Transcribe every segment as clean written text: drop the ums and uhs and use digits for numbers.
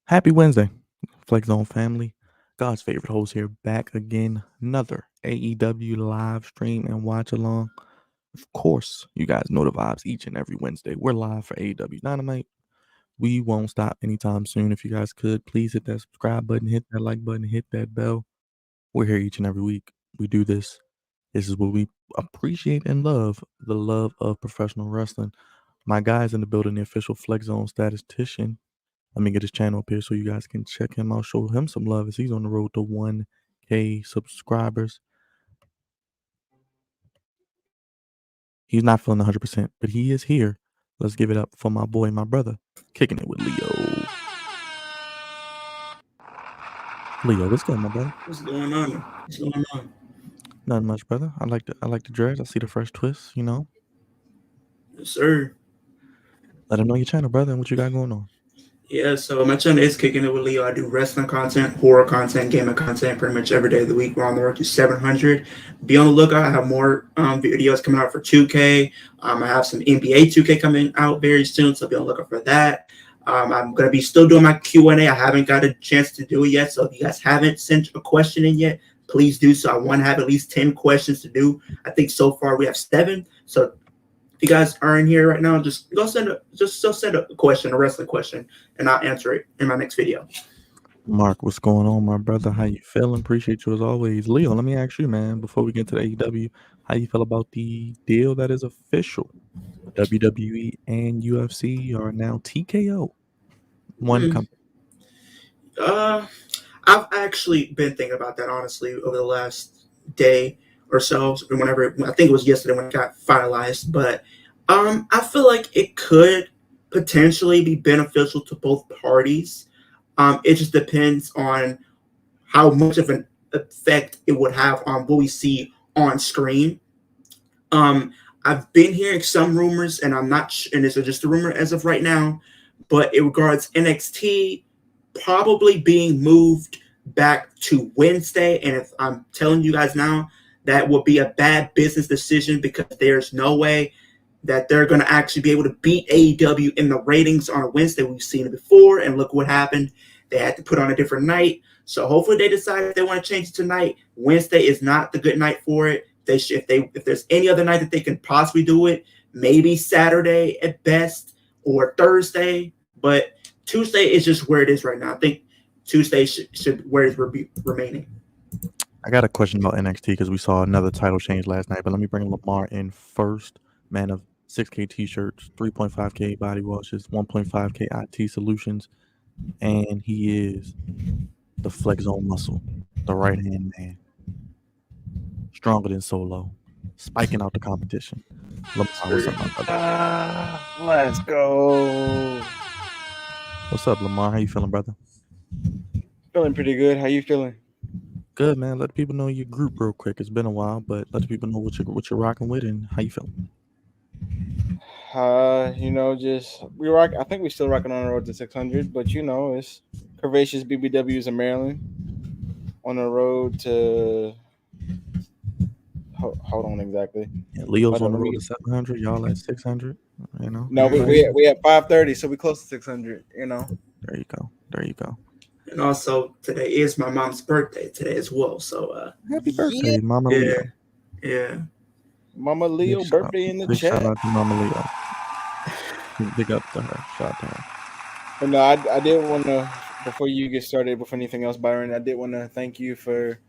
Happy Wednesday, Flex Zone family. God's favorite host here, back again. Another AEW live stream and watch along. Of course, you guys know the vibes each and every Wednesday. We're live for AEW Dynamite. We won't stop anytime soon. If you guys could, please hit that subscribe button, hit that like button, hit that bell. We're here each and every week. We do this. This is what we appreciate and love, the love of professional wrestling. My guys in the building, the official Flex Zone statistician. Let me get his channel up here so you guys can check him out, show him some love as he's on the road to 1K subscribers. He's not feeling 100%, but he is here. Let's give it up for my boy, my brother, kicking it with Leo. Leo, what's good, my brother? What's going on? What's going on? Nothing much, brother. I like the dreads. I see the fresh twist. Yes, sir. Let him know your channel, brother, and what you got going on. Yeah, so my channel is Kicking It with Leo. I do wrestling content, horror content, gaming content pretty much every day of the week. We're on the road to 700. Be on the lookout. I have more videos coming out for 2K. I have some NBA 2K coming out very soon, so be on the lookout for that. I'm going to be still doing my Q&A. I haven't got a chance to do it yet, so if you guys haven't sent a question in yet, please do so. I want to have at least 10 questions to do. I think so far we have 7, so if you guys are in here right now, just send a question, a wrestling question, and I'll answer it in my next video. Mark, what's going on, my brother? How you feeling? Appreciate you as always. Leo, let me ask you, man, before we get to the AEW, how you feel about the deal that is official? WWE and UFC are now TKO. One company. I've actually been thinking about that, honestly, over the last day or so, whenever, I think it was yesterday when it got finalized, but I feel like it could potentially be beneficial to both parties. It just depends on how much of an effect it would have on what we see on screen. I've been hearing some rumors, and I'm not, and it's just a rumor as of right now, but it regards NXT probably being moved back to Wednesday. And if I'm telling you guys now, that would be a bad business decision because there's no way that they're going to actually be able to beat AEW in the ratings on a Wednesday. We've seen it before, and look what happened. They had to put on a different night. So hopefully they decide if they want to change it tonight. Wednesday is not the good night for it. If there's any other night that they can possibly do it, maybe Saturday at best or Thursday. But Tuesday is just where it is right now. I think Tuesday should where it's remaining. I got a question about NXT because we saw another title change last night, but let me bring Lamar in first. Man of 6K t-shirts, 3.5K body washes, 1.5K IT solutions, and he is the Flex Zone muscle, the right-hand man. Stronger than Solo, spiking out the competition. Lamar, what's up, my brother? Let's go. What's up, Lamar? How you feeling, brother? Feeling pretty good. How you feeling? Good, man. Let the people know your group real quick. It's been a while, but let the people know what you're rocking with and how you feeling. Just we rock. I think we're still rocking on the road to 600, but it's Curvaceous BBWs in Maryland on the road to. Hold on, exactly. Yeah, Leo's on the road to 700. Y'all at 600. No, we at 530, so we close to 600. There you go. And also today is my mom's birthday today as well. So happy birthday, Mama Leo. Yeah. Mama Leo birthday in the chat. Shout out to Mama Leo. Big up to her. Shout out to her. But no, I did want to, before you get started with anything else, Byron, I did want to thank you for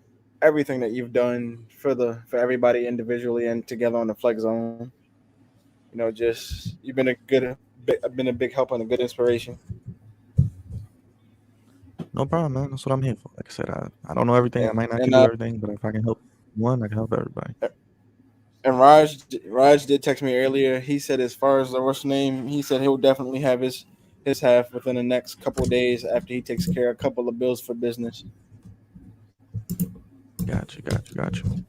everything that you've done for everybody individually and together on the Flex Zone. You've been a big help and a good inspiration. No problem, man. That's what I'm here for. Like I said, I don't know everything. I might not do everything, but if I can help one, I can help everybody. And Raj did text me earlier. He said, as far as the what's name, he said he'll definitely have his half within the next couple of days after he takes care of a couple of bills for business. Got you.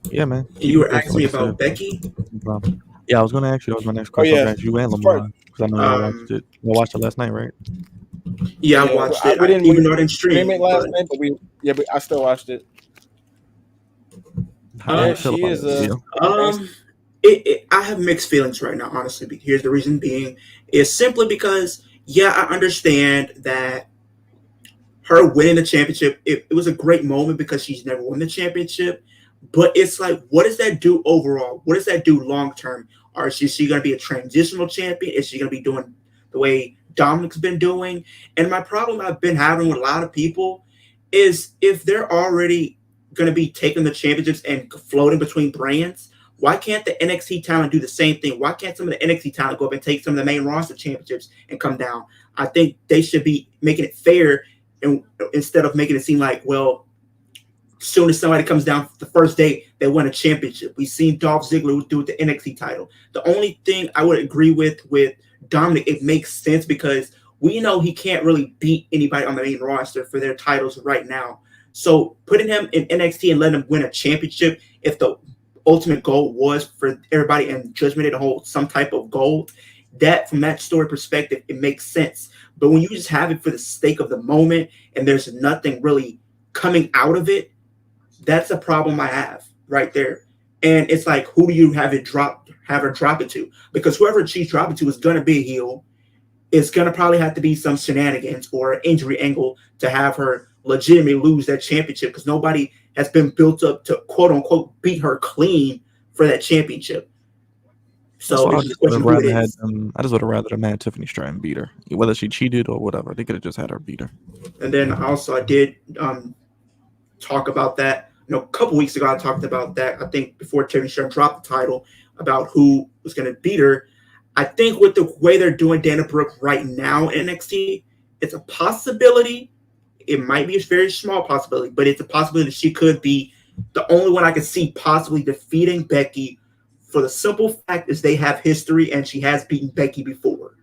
Yeah, man. You were asking me about Becky? No problem. Yeah, I was going to ask you. That was my next question. I was ask you and Lamar because I know y'all watched it. You watched it last night, right? Yeah, I watched it. Even though I didn't stream it last night, but I still watched it. How do you feel about it? I have mixed feelings right now, honestly. Here's the reason being is simply because, I understand that her winning the championship, it was a great moment because she's never won the championship. But it's like, what does that do overall? What does that do long term? Or is she going to be a transitional champion? Is she going to be doing the way Dominic's been doing? And my problem I've been having with a lot of people is if they're already going to be taking the championships and floating between brands, why can't the NXT talent do the same thing? Why can't some of the NXT talent go up and take some of the main roster championships and come down? I think they should be making it fair, and instead of making it seem like, well, as soon as somebody comes down the first day, they win a championship. We've seen Dolph Ziggler do with the NXT title. The only thing I would agree with Dominic, it makes sense because we know he can't really beat anybody on the main roster for their titles right now. So putting him in NXT and letting him win a championship, if the ultimate goal was for everybody and Judgment Day to hold some type of gold, that from that story perspective, it makes sense. But when you just have it for the sake of the moment and there's nothing really coming out of it, that's a problem I have right there. And it's like, who do you have her drop it to? Because whoever she's dropping to is going to be a heel. It's going to probably have to be some shenanigans or an injury angle to have her legitimately lose that championship because nobody has been built up to, quote unquote, beat her clean for that championship. So it's just a question who it is. I just would have rather them had Tiffany Stratton beat her, whether she cheated or whatever. They could have just had her beat her. And then also I did talk about that. A couple weeks ago, I talked about that. I think before Tiffany Stratton dropped the title about who was going to beat her. I think with the way they're doing Dana Brooke right now in NXT, it's a possibility. It might be a very small possibility, but it's a possibility that she could be the only one I could see possibly defeating Becky for the simple fact is they have history and she has beaten Becky before.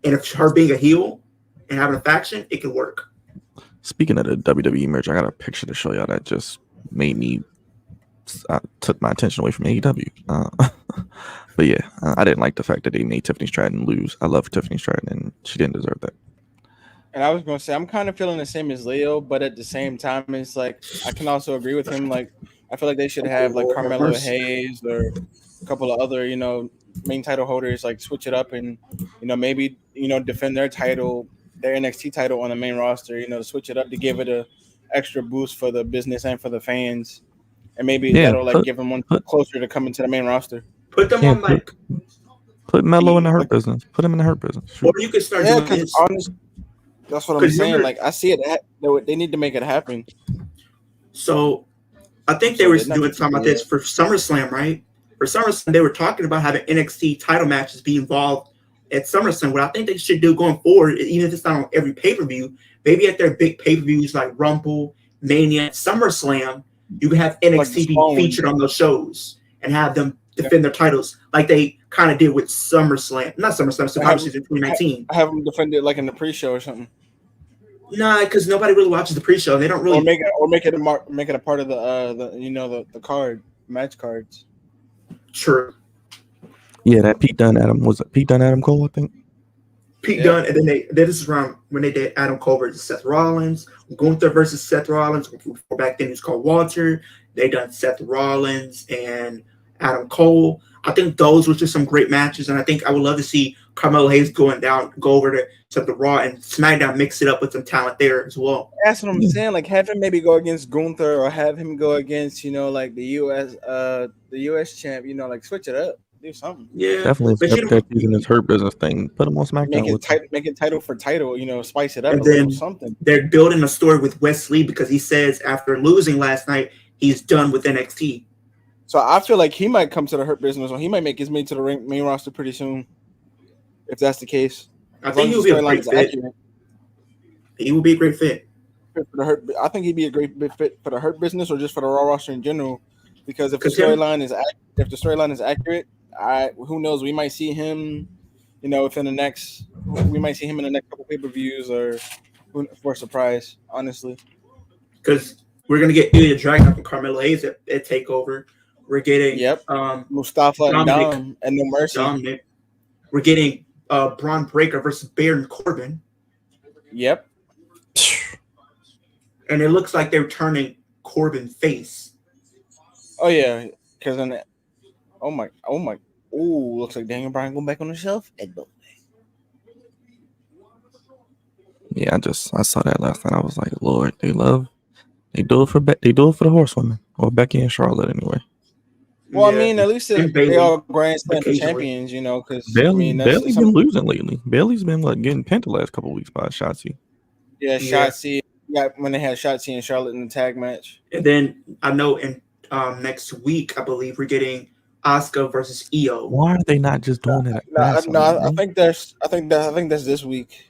And if her being a heel and having a faction, it could work. Speaking of the WWE merch, I got a picture to show y'all that just made me took my attention away from AEW. But yeah, I didn't like the fact that they made Tiffany Stratton lose. I love Tiffany Stratton, and she didn't deserve that. And I was going to say, I'm kind of feeling the same as Leo, but at the same time, it's like I can also agree with him. Like, I feel like they should have like Carmelo Hayes or a couple of other, main title holders, like switch it up and, maybe, defend their title, their NXT title on the main roster, to switch it up to give it a extra boost for the business and for the fans. And maybe that'll like give them one closer to coming to the main roster. Put them on like put Melo in the Hurt business. Put him in the Hurt business. Or you could start doing this. That's what I'm saying. Remember, like I see it. They need to make it happen. So I think they were talking about this for SummerSlam, right? For SummerSlam, they were talking about having NXT title matches be involved at SummerSlam. What I think they should do going forward, even if it's not on every pay-per-view, maybe at their big pay-per-views like Rumble, Mania, SummerSlam, you can have NXT be featured on those shows and have them defend their titles like they kind of did with SummerSlam. Not SummerSlam, Survivor Series in 2019. Have them defend it like in the pre-show or something. Nah, because nobody really watches the pre-show. They don't really make it a part of the card match cards. True. Yeah, that Pete Dunne Adam Cole, I think. Pete Dunne, and then this is around when they did Adam Cole versus Seth Rollins, Gunther versus Seth Rollins. Back then it was called Walter. They done Seth Rollins and Adam Cole. I think those were just some great matches, and I think I would love to see Carmelo Hayes go over to the Raw and SmackDown, mix it up with some talent there as well. That's what I'm saying. Like have him maybe go against Gunther or have him go against like the US champ. Like switch it up. Do something. Yeah, definitely. If they're using this Hurt business thing, put them on SmackDown. Make it title for title. Spice it up and a then little something. They're building a story with Wesley because he says after losing last night, he's done with NXT. So I feel like he might come to the Hurt business, or he might make his way to the main roster pretty soon. If that's the case, I think he'll be a great fit. He will be a great fit for the Hurt. I think he'd be a great fit for the Hurt business, or just for the Raw roster in general. Because if the storyline is accurate, who knows? We might see him, within the next. We might see him in the next couple pay-per-views, or for a surprise. Honestly, because we're gonna get Ilya Dragunov and Carmelo Hayes at Takeover. We're getting Mustafa and Dom and No Mercy. Dominic. We're getting Braun Breaker versus Baron Corbin. Yep. And it looks like they're turning Corbin face. Oh yeah, because then, oh my, looks like Daniel Bryan going back on the shelf. Yeah, I saw that last night. I was like, Lord, they do it for the horsewomen or Becky and Charlotte anyway. Well, I Yeah, mean, at least and they Bailey are Grand Slam occasionally. champions, because I mean that's Bailey's been some losing lately. Bailey's been like getting pinned the last couple of weeks by Shotzi. Yeah, Shotzi. Yeah, when they had Shotzi and Charlotte in the tag match. and then I know in next week I believe we're getting Asuka versus Io. Why are they not just doing it at SmackDown, I bro? think that's this week.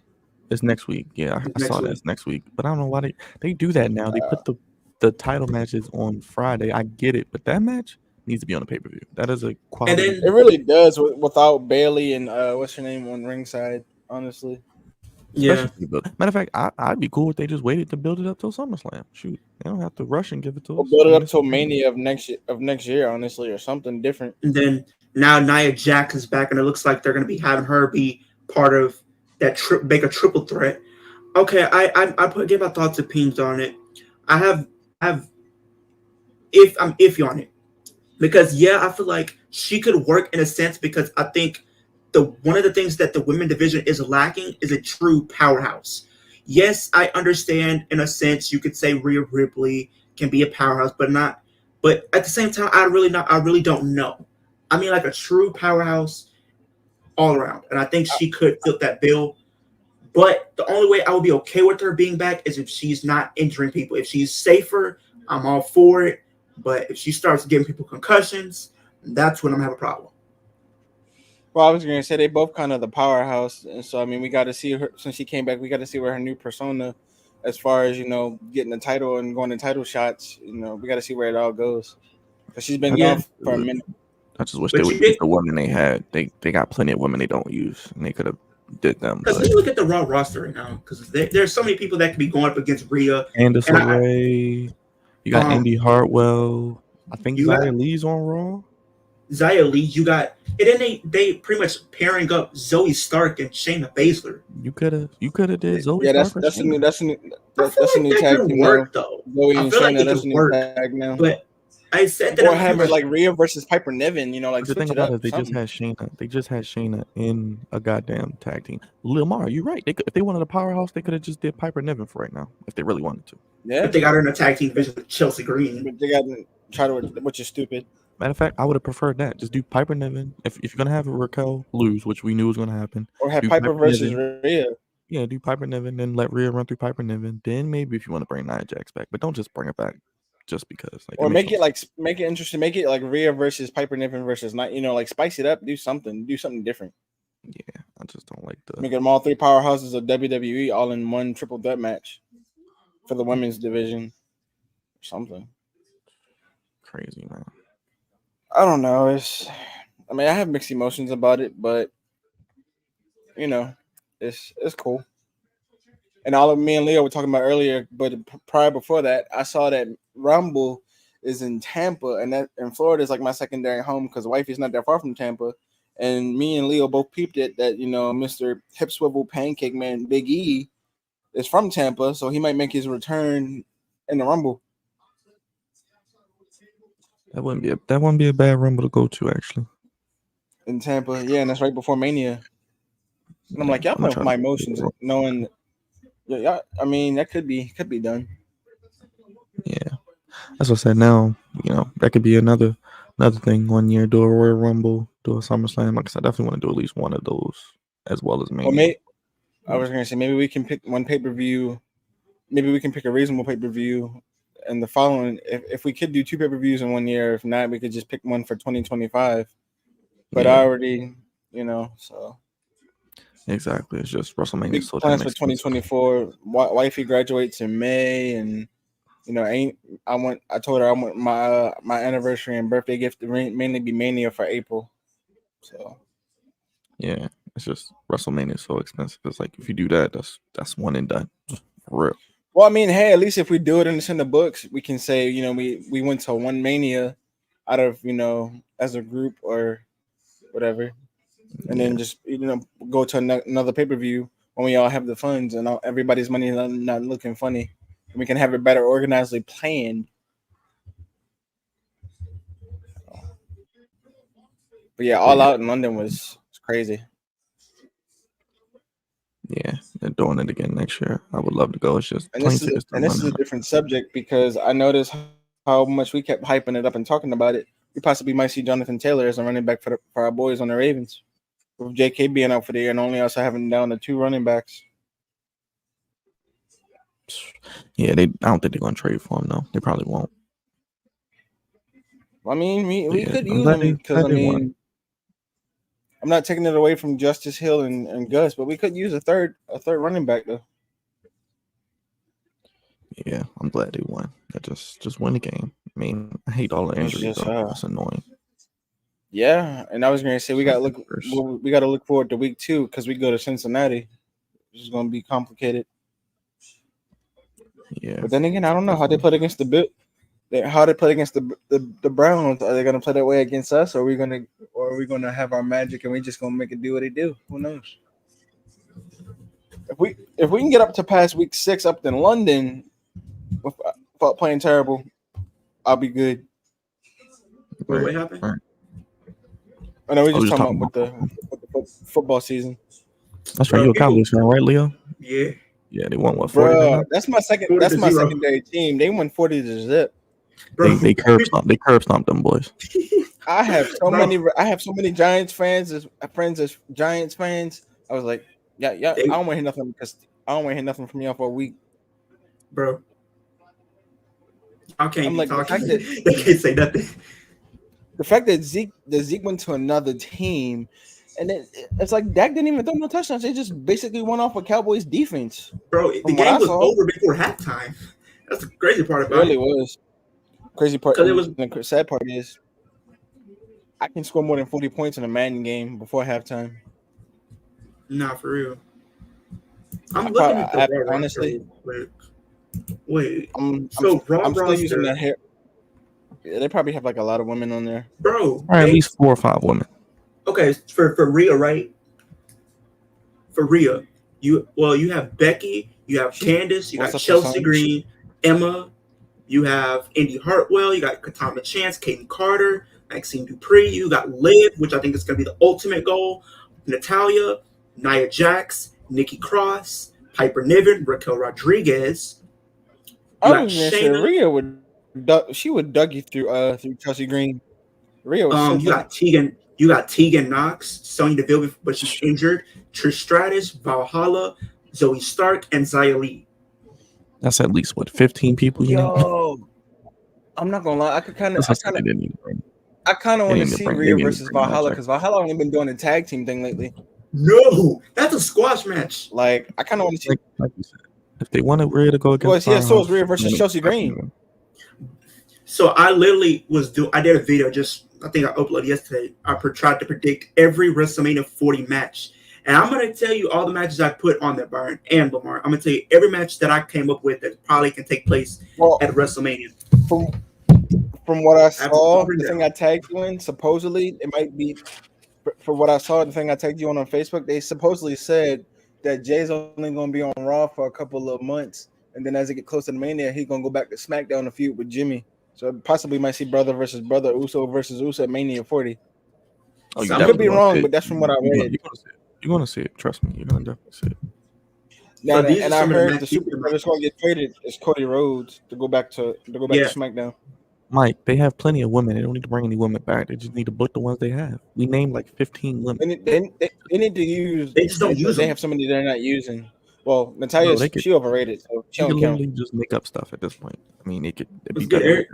It's next week. Yeah, I Next saw that week. it's next week. But I don't know why they do that now. They put the title matches on Friday. I get it, but that match needs to be on the pay per view. That is a And quality. then It really does without Bailey and what's her name on ringside. Honestly, yeah, Especially matter of fact, I'd be cool if they just waited to build it up till SummerSlam. Shoot, they don't have to rush and give it to we'll us. build I it mean, up it's till okay. Mania of next year. Honestly, or something different. and then now Nia Jax is back, and it looks like they're going to be having her be part of that make a triple threat. Okay, give my thoughts and opinions on it. I have if I'm iffy on it because yeah, I feel like she could work in a sense because I think the one of the things that the women division is lacking is a true powerhouse. Yes, I understand in a sense you could say Rhea Ripley can be a powerhouse, but not. But at the same time, I really don't know. I mean, like a true powerhouse all around, and I think she could fit that bill. But the only way I would be okay with her being back is if she's not injuring people. If she's safer, I'm all for it. But if she starts giving people concussions, that's when I'm gonna have a problem. Well, I was gonna say they both kind of the powerhouse, and so I mean we got to see her since she came back. We got to see where her new persona, as far as getting the title and going to title shots. We got to see where it all goes because she's been Yeah, gone for a minute. I just wish they but would you use did the women they had. They got plenty of women they don't use, and they could have did them. because But you look at the Raw roster right now because there's so many people that could be going up against Rhea, Candice and I LeRae, you got um Indy Hartwell. I think you got Xia Lee's on Raw. Xia Li, you got and then they pretty much pairing up Zoe Stark and Shayna Baszler. You could have did Zoe Yeah, Stark or Shayna. I feel that's a like new that tag could team now. work though. Zoe I and feel like Shayna, it that's could a new work, tag now. but I said that Or in the have it previous. like Rhea versus Piper Niven. Like But the thing switch it about it up, is they just something. had Shayna. They just had Shayna in a goddamn tag team. Lil Mar, you're right. If they wanted a powerhouse, they could have just did Piper Niven for right now if they really wanted to. But Yeah, they got her in a tag team division with Chelsea Green. but they got to try to, which is stupid. Matter of fact, I would have preferred that. Just do Piper Niven. If you're gonna have Raquel lose, which we knew was gonna happen, Or have do Piper Piper versus Niven. Rhea. Yeah, do Piper Niven, then let Rhea run through Piper Niven. Then maybe if you want to bring Nia Jax back, but don't just bring her back just because. Like it Or makes no sense. make it interesting. Make it like Rhea versus Piper Niven versus not. Like spice it up. Do something. Do something different. Yeah, I just don't like the Make them all three powerhouses of WWE all in one triple threat match for the women's division. Or something. crazy man. I don't know. I mean, I have mixed emotions about it, but you know, it's cool. And all of me and Leo were talking about earlier, but prior before that, I saw that Rumble is in Tampa, and that in Florida is like my secondary home because wifey's not that far from Tampa. And me and Leo both peeped it that Mr. Hip Swivel Pancake Man Big E is from Tampa, so he might make his return in the Rumble That wouldn't be a bad rumble to go to actually. in Tampa. Yeah, and that's right before Mania. And I'm Yeah, like, y'all I'm gonna know try my to. emotions, knowing. Yeah, I mean that could be done. Yeah, that's what I said. Now that could be another thing. 1 year do a Royal Rumble, do a SummerSlam. Like I said, I definitely want to do at least one of those as well as Or Mania. may I was gonna say maybe we can pick one pay-per-view. Maybe we can pick a reasonable pay-per-view and the following if we could do two pay-per-views in 1 year. If not, we could just pick one for 2025. But I Yeah, already, so exactly. It's just WrestleMania, big so damn plans for expensive. 2024. Wifey graduates in May, and ain't I told her I want my anniversary and birthday gift to mainly be Mania for April. So Yeah, it's just WrestleMania is so expensive. It's like if you do that, that's one and done. For real. well, I mean, hey, at least if we do it and it's in the books, we can say we went to one Mania out of as a group or whatever, and then Yeah, just go to another pay-per-view when we all have the funds and everybody's money is not looking funny, and we can have it better organizedly planned. But yeah, but All Out in London was crazy. yeah. They're doing it again next year. I would love to go. It's just And plane this is tickets. and this is a different subject because I noticed how much we kept hyping it up and talking about it. We possibly might see Jonathan Taylor as a running back for our boys on the Ravens, with J.K. being out for the year and only also having down to 2 running backs. Yeah, I don't think they're gonna trade for him though. They probably won't. I mean, we Yeah, could I'm use glad him because they won. I'm not taking it away from Justice Hill and Gus, but we could use a third running back though. Yeah, I'm glad they won. Just win the game. I mean, I hate all the injuries though. That's annoying. Yeah, and I was gonna say we got to look forward to week 2 because we go to Cincinnati, which is gonna be complicated. Yeah, but then again, I don't know how they played against the Browns. Are they gonna play that way against us, or are we gonna have our magic and we just gonna make it do what they do? Who knows? If we can get up to past week 6 up in London without playing terrible, I'll be good. Wait, what happened? Right. I know we're just talking about the football season. That's right. You're a Cowboys fan, right, Leo? Yeah. Yeah, they won what? 40. That's my secondary team. They won 40-0. Bro. They curb stomped them boys. I have so many Giants fans as friends as Giants fans. I was like, yeah. I don't want to hear nothing because I don't want to hear nothing from y'all for a week, bro. I can't I'm like, talk. They can't say nothing. The fact that Zeke went to another team, and it's like Dak didn't even throw no touchdowns. They just basically went off of Cowboys defense. Bro, the game was over before halftime. That's the crazy part about it. It really was. Crazy part. The sad part is, I can score more than 40 points in a Madden game before halftime. Nah, for real. I'm looking at the raw honestly. Wait. I'm still using that hair. Yeah, they probably have like a lot of women on there, bro. At least 4 or 5 women. Okay, for Rhea, right? For Rhea, you have Becky, you have Candace, you got Chelsea Green, Emma, you have Indy Hartwell, you got Katana Chance, Kaden Carter, Maxine Dupree, you got Liv, which I think is going to be the ultimate goal, Natalia, Nia Jax, Nikki Cross, Piper Niven, Raquel Rodriguez. I was going to say Rhea would dug you through Chelsea Green. Rhea was you got Tegan Knox, Sonya Deville, but she's injured. Trish Stratus, Valhalla, Zoe Stark, and Xia Li. That's at least 15 people. I'm not gonna lie. I kind of want to see Rhea versus Valhalla because Valhalla only been doing a tag team thing lately. No, that's a squash match. Like I kind of want to see. Like you said, if they wanted Rhea to go against, so it's Rhea versus Chelsea Green. So I literally I did a video I think I uploaded yesterday. I tried to predict every WrestleMania 40 match. And I'm going to tell you all the matches I put on there, Byron and Lamar. I'm going to tell you every match that I came up with that probably can take place at WrestleMania. From what I saw, the thing I tagged you in, supposedly, it might be, for what I saw, the thing I tagged you on Facebook, they supposedly said that Jay's only going to be on Raw for a couple of months. And then as it get closer to Mania, he's going to go back to SmackDown to feud with Jimmy. So possibly might see brother versus brother, Uso versus Uso at Mania 40. I could be wrong, but that's from what I read. You're going to see it. Trust me. You're going to definitely see it. Now, and I heard the superstar that's going to get traded is Cody Rhodes to go back to SmackDown. Mike, they have plenty of women. They don't need to bring any women back. They just need to book the ones they have. We named like 15 women. They need to use. They just don't use them. They have somebody they're not using. Well, Natalia, she overrated. So she don't count. Just make up stuff at this point. I mean, it'd be good.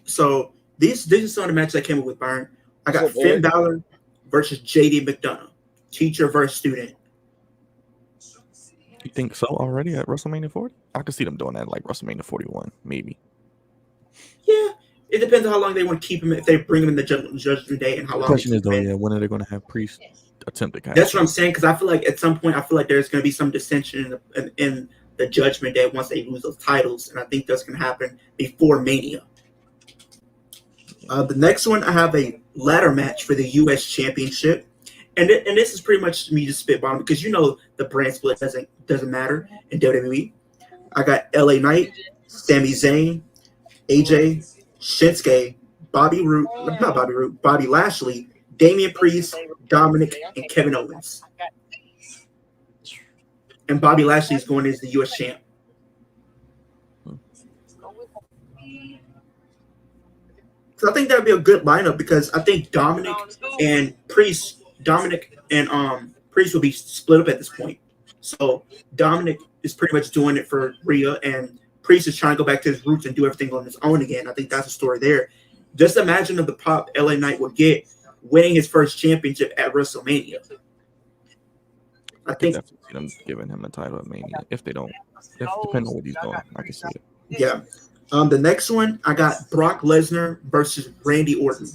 So this is some of the matches I came up with, Byron. I got Finn Balor versus JD McDonough, teacher versus student. You think so already at WrestleMania 40? I could see them doing that like WrestleMania 41, maybe. Yeah, it depends on how long they want to keep him. If they bring him in the Judgment Day, and how long. The question is though, when are they going to have Priest attempt to catch? That's what I'm saying, because I feel like at some point, there's going to be some dissension in the Judgment Day once they lose those titles, and I think that's going to happen before Mania. The next one, I have a ladder match for the U.S. Championship, and this is pretty much me just spitballing because the brand split doesn't matter in WWE. I got LA Knight, Sami Zayn, AJ, Shinsuke, Bobby Lashley, Damian Priest, Dominic, and Kevin Owens. and Bobby Lashley is going as the U.S. champ. So I think that would be a good lineup because I think Dominic and Priest will be split up at this point. So Dominic is pretty much doing it for Rhea, and Priest is trying to go back to his roots and do everything on his own again. I think that's the story there. Just imagine the pop LA Knight would get winning his first championship at WrestleMania. I think definitely see them giving him a title at Mania if they don't. Depending on what he's doing, I can see it. Yeah. The next one, I got Brock Lesnar versus Randy Orton.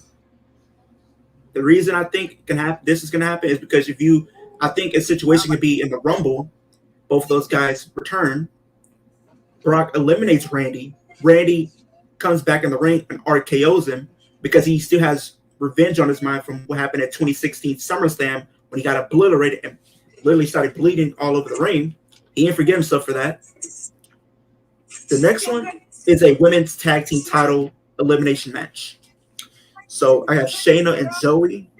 The reason I think this is going to happen is because I think a situation could be in the Rumble, both of those guys return. Brock eliminates Randy. Randy comes back in the ring and RKO's him because he still has revenge on his mind from what happened at 2016 SummerSlam when he got obliterated and literally started bleeding all over the ring. He didn't forget himself for that. The next one is a women's tag team title elimination match. So I have Shayna and Zoe,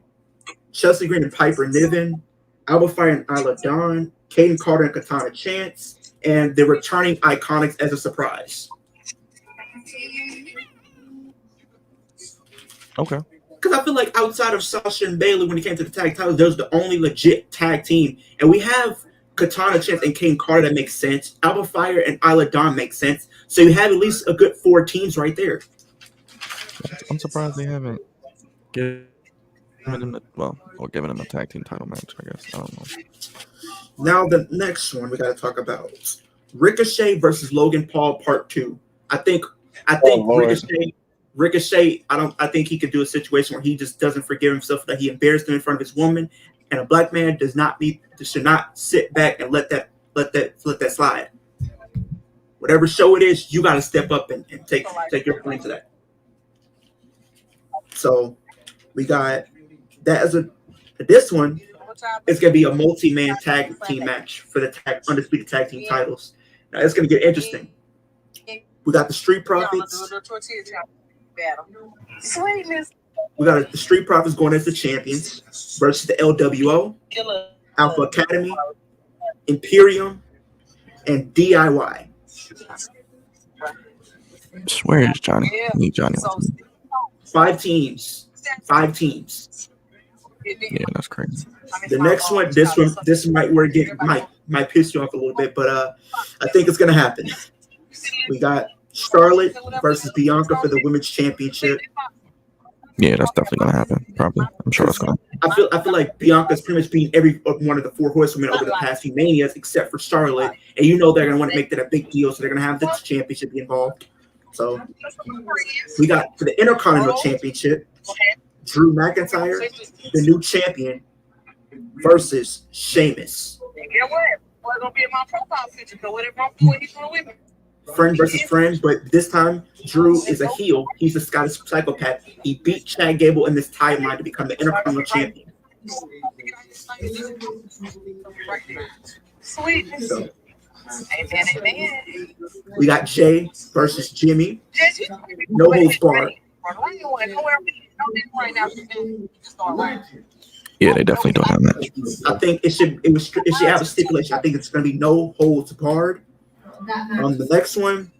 Chelsea Green and Piper Niven, Alba Fire and Isla Dawn, Kaden Carter and Katana Chance, and the returning Iconics as a surprise. Okay. Because I feel like outside of Sasha and Bayley, when it came to the tag titles, those the only legit tag team. And we have Katana Chance and Kaden Carter that makes sense. Alba Fire and Isla Dawn makes sense. So you have at least a good 4 teams right there. I'm surprised they haven't given him a tag team title match, I guess. I don't know. Now the next one we got to talk about. Ricochet versus Logan Paul Part 2. I think Ricochet, I think he could do a situation where he just doesn't forgive himself that he embarrassed him in front of his woman, and a black man should not sit back and let that slide. Whatever show it is, you got to step up and take your point to that. So we got that as this one is going to be a multi-man tag team match for the undisputed tag team titles. Now it's going to get interesting. We got the Street Profits. We got the Street Profits going as the champions versus the LWO, Alpha Academy, Imperium, and DIY. Where is Johnny? I need Johnny. 5 teams. 5 teams. Yeah, that's crazy. The next one, this might where it might piss you off a little bit, but I think it's gonna happen. We got Charlotte versus Bianca for the women's championship. Yeah, that's definitely gonna happen. Probably, I'm sure that's gonna. I feel like Bianca's pretty much beating every one of the 4 horsewomen over the past few manias, except for Charlotte, and they're gonna want to make that a big deal, so they're gonna have the championship be involved. So we got for the Intercontinental Championship, Drew McIntyre, the new champion, versus Sheamus. Friend versus friend, but this time Drew is a heel. He's a Scottish psychopath. He beat Chad Gable in this timeline to become the Intercontinental Champion. So, we got Jay versus Jimmy. No holds barred. Yeah, they definitely don't have match. I think it should have a stipulation. I think it's going to be no holds barred. The next one,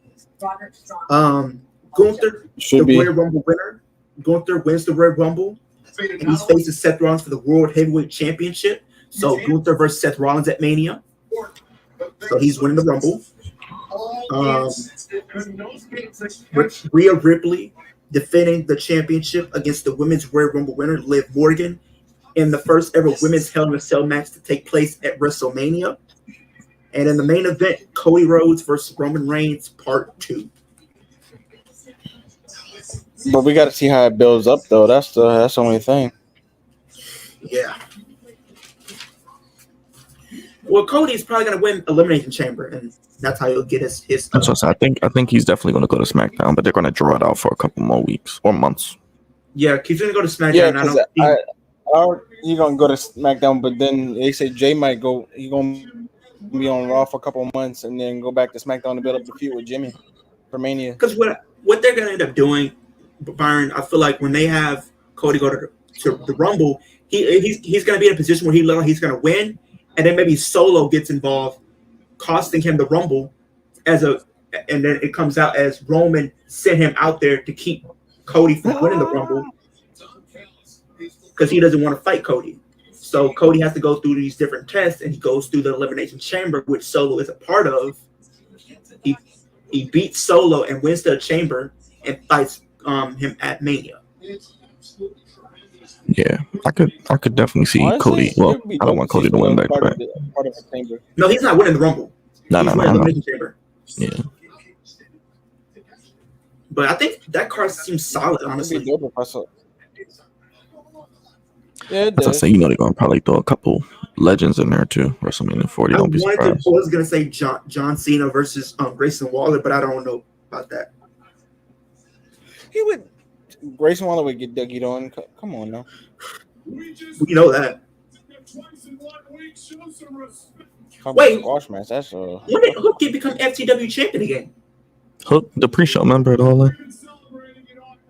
Gunther, Royal Rumble winner. Gunther wins the Royal Rumble, and he faces Seth Rollins for the World Heavyweight Championship. So Gunther versus Seth Rollins at Mania. So he's winning the Rumble. Rhea Ripley defending the championship against the Women's Royal Rumble winner, Liv Morgan, in the first ever women's Hell in a Cell match to take place at WrestleMania. And in the main event, Cody Rhodes versus Roman Reigns, Part 2. But we got to see how it builds up, though. That's the only thing. Yeah. Well, Cody's probably going to win Elimination Chamber, and that's how he'll get his. So I think he's definitely going to go to SmackDown, but they're going to draw it out for a couple more weeks or months. Yeah, he's going to go to SmackDown. Yeah, he's going to go to SmackDown, but then they say Jay might go. He's going to be on Raw for a couple of months and then go back to SmackDown to build up the feud with Jimmy for Mania. Because what they're going to end up doing, Byron, I feel like when they have Cody go to the Rumble, he's going to be in a position where he's going to win, and then maybe Solo gets involved costing him the Rumble and then it comes out as Roman sent him out there to keep Cody from winning the Rumble because he doesn't want to fight Cody. So Cody has to go through these different tests, and he goes through the Elimination Chamber, which Solo is a part of. He beats Solo and wins the Chamber and fights him at Mania. Yeah, I could definitely see Honestly, Cody. Well, I don't want Cody to win back. Part of the chamber. No, he's not winning the Rumble. No. Elimination Chamber. Yeah. But I think that card seems solid, honestly. Yeah, as I say, they're gonna probably throw a couple legends in there too. WrestleMania 40. Don't be surprised. I was gonna say John Cena versus Grayson Waller, but I don't know about that. Grayson Waller would get Dougie on. Come on now. We know that. Wait, squash match. That's when did Hook become FTW champion again? Hook, the pre-show, remember it all?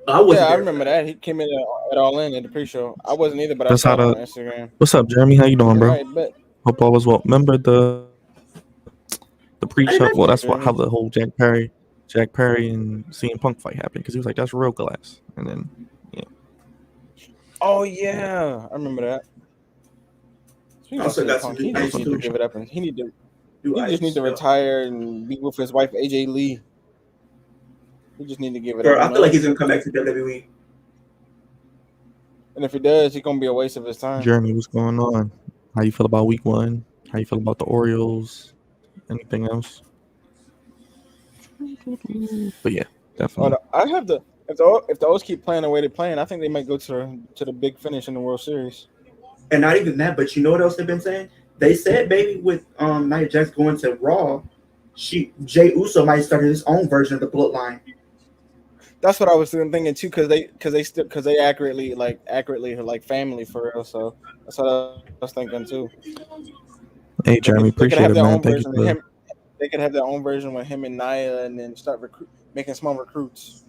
I remember that. He came in at All In the pre-show. I wasn't either, but I saw it on Instagram. What's up, Jeremy? How you doing, bro? Right, hope all was well. Remember the pre-show? Well, that's how the whole Jack Perry and CM Punk fight happened, because he was like, "That's real glass," and then Oh yeah, I remember that. Also got Punk, he just need to give it up, and he just need to retire and be with his wife AJ Lee. He just need to give it up. I feel like he's gonna come back to WWE. And if he does, he's gonna be a waste of his time. Jeremy, what's going on? How you feel about week 1? How you feel about the Orioles? Anything else? But yeah, definitely. I have the if the O's keep playing the way they're playing, I think they might go to the big finish in the World Series. And not even that, but you know what else they've been saying? They said maybe with Nia Jax going to Raw, Jey Uso might start his own version of the Bloodline. That's what I was thinking too, because they accurately like family for real. So that's what I was thinking too. Hey Jeremy, appreciate it, man. Thank you. They could have their own version with him and Nia, and then start making small recruits.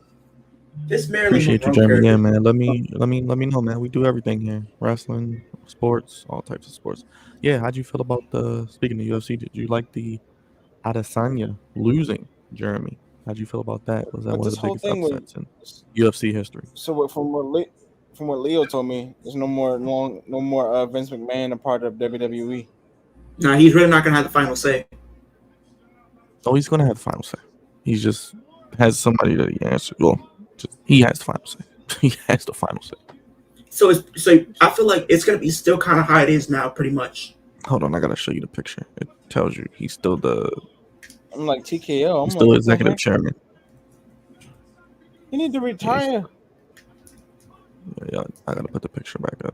Appreciate you, Jeremy. Yeah, man. Let me know, man. We do everything here: wrestling, sports, all types of sports. Yeah, how'd you feel about speaking of UFC? Did you like the Adesanya losing, Jeremy? How'd you feel about that? Was that one of the biggest upsets in UFC history? So from what Leo told me, there's no more Vince McMahon a part of WWE. No, he's really not gonna have the final say. Oh, he's gonna have the final say. He just has somebody that he answers. Well, he has the final say. He has the final say. So I feel like it's gonna be still kind of how it is now, pretty much. Hold on, I gotta show you the picture. It tells you he's still I'm like TKO. He's still executive chairman. You need to retire. Yeah, I gotta put the picture back up.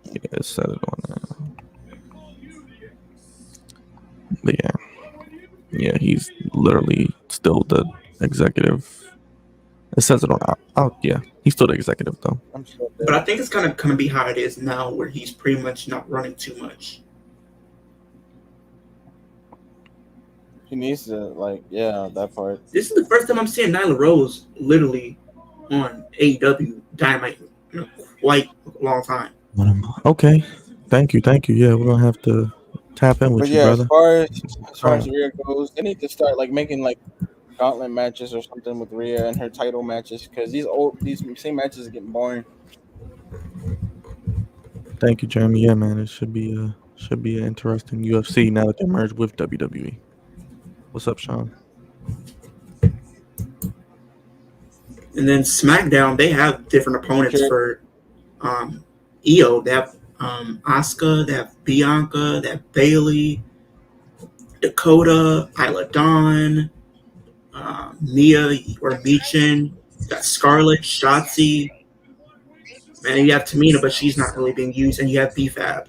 Yeah, it said it on there. But yeah, he's literally still the executive. It says it on. Yeah, he's still the executive though. But I think it's kind of gonna be how it is now, where he's pretty much not running too much. He needs to that part. This is the first time I'm seeing Nyla Rose literally on AEW Dynamite in quite a long time. Okay, thank you. Yeah, we're gonna have to tap in with you, brother. As far as Rhea goes, they need to start making gauntlet matches or something with Rhea and her title matches, because these same matches are getting boring. Thank you, Jeremy. Yeah, man, it should be an interesting UFC now that they merged with WWE. What's up, Sean? And then SmackDown, they have different opponents for EO. They have Asuka, they have Bianca, they have Bayley, Dakota, Isla Dawn, Mia or Michin, got Scarlett, Shotzi, and you have Tamina, but she's not really being used, and you have BFAB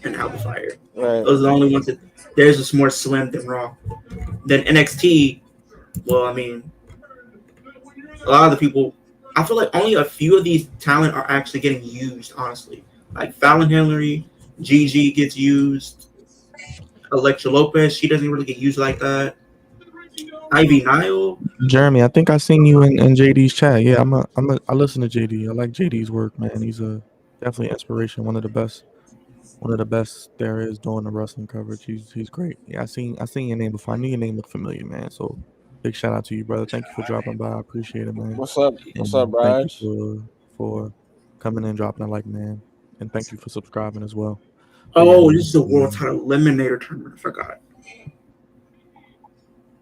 and Hellfire. Right. Those are the only ones that theirs is more slim than Raw. Then NXT, well, I mean, a lot of the people, I feel like only a few of these talent are actually getting used, honestly. Like Fallon Henry, Gigi gets used. Alexa Lopez, she doesn't really get used like that. Ivy Nile. Jeremy, I think I seen you in JD's chat. Yeah, I listen to JD. I like JD's work, man. He's a Definitely inspiration. One of the best there is doing the wrestling coverage. He's great. Yeah, I seen your name before. I knew your name looked familiar, man. So big shout out to you, brother. Thank you for dropping by. I appreciate it, man. What's up? What's up, And thank you Raj? for coming and dropping a like, man. And thank you for subscribing as well. But yeah, Oh, man, this is a world title eliminator tournament. I forgot.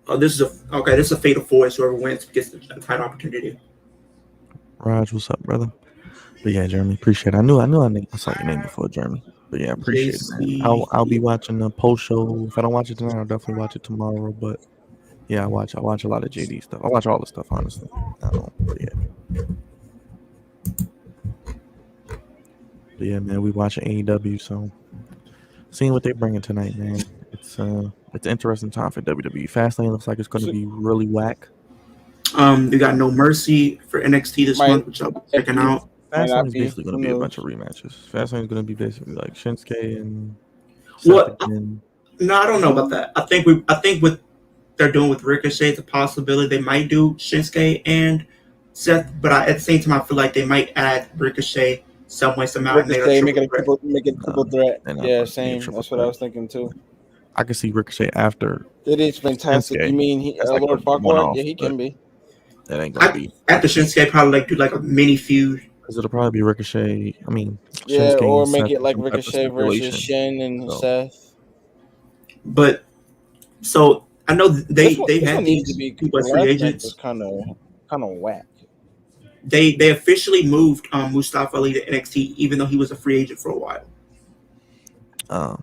Oh, this is a fatal four. So whoever wins gets the title opportunity. Raj, what's up, brother? But yeah, Jeremy, appreciate it. I saw your name before, Jeremy. But yeah, appreciate it, man. I'll be watching the post show. If I don't watch it tonight, I'll definitely watch it tomorrow. But yeah, I watch a lot of JD stuff. I watch all the stuff, honestly. But yeah, man, we watching AEW, so seeing what they're bringing tonight, man. It's an interesting time for WWE. Fastlane looks like it's going to be really whack. You got No Mercy for NXT this month, which I'll be checking out. Fastlane is basically going to be a bunch of rematches. Fastlane is going to be basically like Shinsuke and Seth again. No, I don't know about that. I think what they're doing with Ricochet, it's a possibility they might do Shinsuke and Seth, but at the same time, I feel like they might add Ricochet some way, somehow. Ricochet, make it a triple threat. Yeah, same. That's what I was thinking too. I can see Ricochet after. It is fantastic. Shinsuke. You mean Lord Farquaad? Yeah, he can be. That ain't gonna be after Shinsuke. Probably do like a mini feud. Because it'll probably be Ricochet. I mean, yeah, Shinsuke or make it like Ricochet versus Shin and Seth. But so I know they've had these people as free agents. Kind of whack. They officially moved Mustafa Ali to NXT, even though he was a free agent for a while.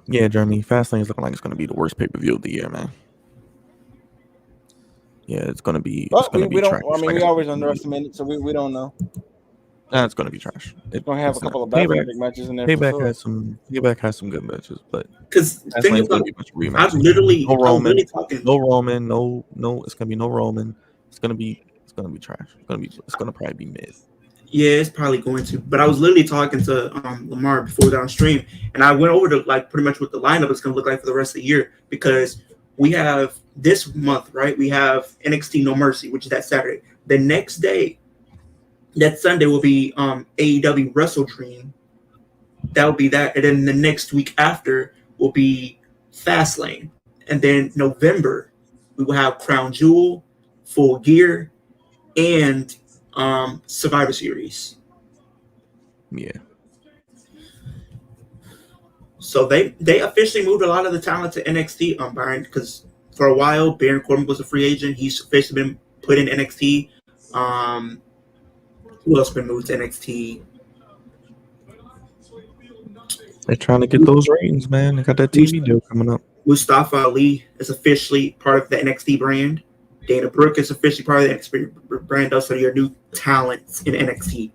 Yeah, Jeremy, Fastlane is looking like it's going to be the worst pay-per-view of the year, man. Yeah, it's going to be. Well, we don't. I mean, we always underestimate it, so we don't know. Nah, it's going to be trash. It's going to have a couple of big matches in there. Payback has some good matches, but because think about it, I've literally no Roman. It's going to be no Roman. It's going to be trash. It's going to probably be mid. Yeah, it's probably going to. But I was literally talking to Lamar before we got on stream, and I went over to like pretty much what the lineup is going to look like for the rest of the year, because we have this month, right? We have NXT No Mercy, which is that Saturday. The next day, that Sunday, will be AEW Wrestle Dream. That will be that. And then the next week after will be Fastlane. And then November, we will have Crown Jewel, Full Gear, and Survivor Series. Yeah. So they officially moved a lot of the talent to NXT, Byron, because for a while Baron Corbin was a free agent. He's officially been put in NXT. Who else been moved to NXT? They're trying to get those ratings, man. They got that TV deal coming up. Mustafa Ali is officially part of the NXT brand. Dana Brooke is officially part of the NXT brand. Those are your new talents in NXT.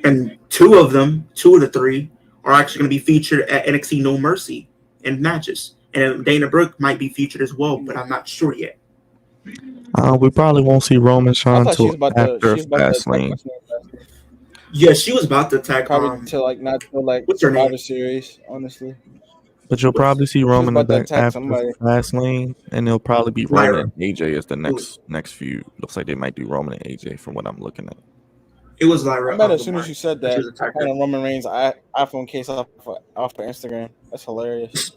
And two of the three, are actually going to be featured at NXT No Mercy in matches. And Dana Brooke might be featured as well, but I'm not sure yet. We probably won't see Roman Shawn until after Fastlane. Yeah, she was about to attack. Probably not till what's her name? Series, honestly. But you'll probably see Roman after Fastlane, and it'll probably be Roman and AJ as the next few. Looks like they might do Roman and AJ from what I'm looking at. It was Lyra. I bet as soon as you said that, Roman Reigns' iPhone case off of Instagram. That's hilarious.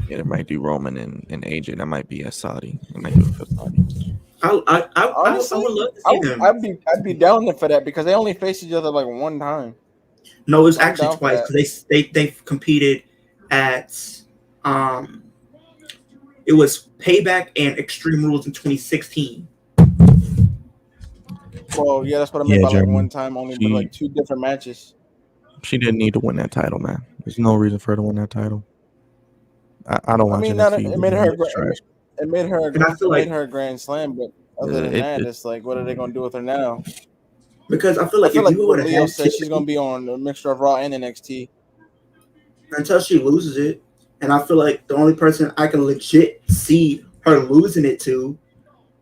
Yeah, they might do Roman and AJ. That might be at Saudi. They might do it for Saudi. I would love to see them. I'd be down there for that because they only faced each other like one time. No, it was actually twice because they competed at it was Payback and Extreme Rules in 2016. Well, yeah, that's what I meant by like one time only, but like two different matches. She didn't need to win that title, man. There's no reason for her to win that title. I don't want to. It made her. It made her. It made her a grand slam, but other than that, it's like, what are they gonna do with her now? Because I feel like Leo said she's gonna be on a mixture of Raw and NXT until she loses it, and I feel like the only person I can legit see her losing it to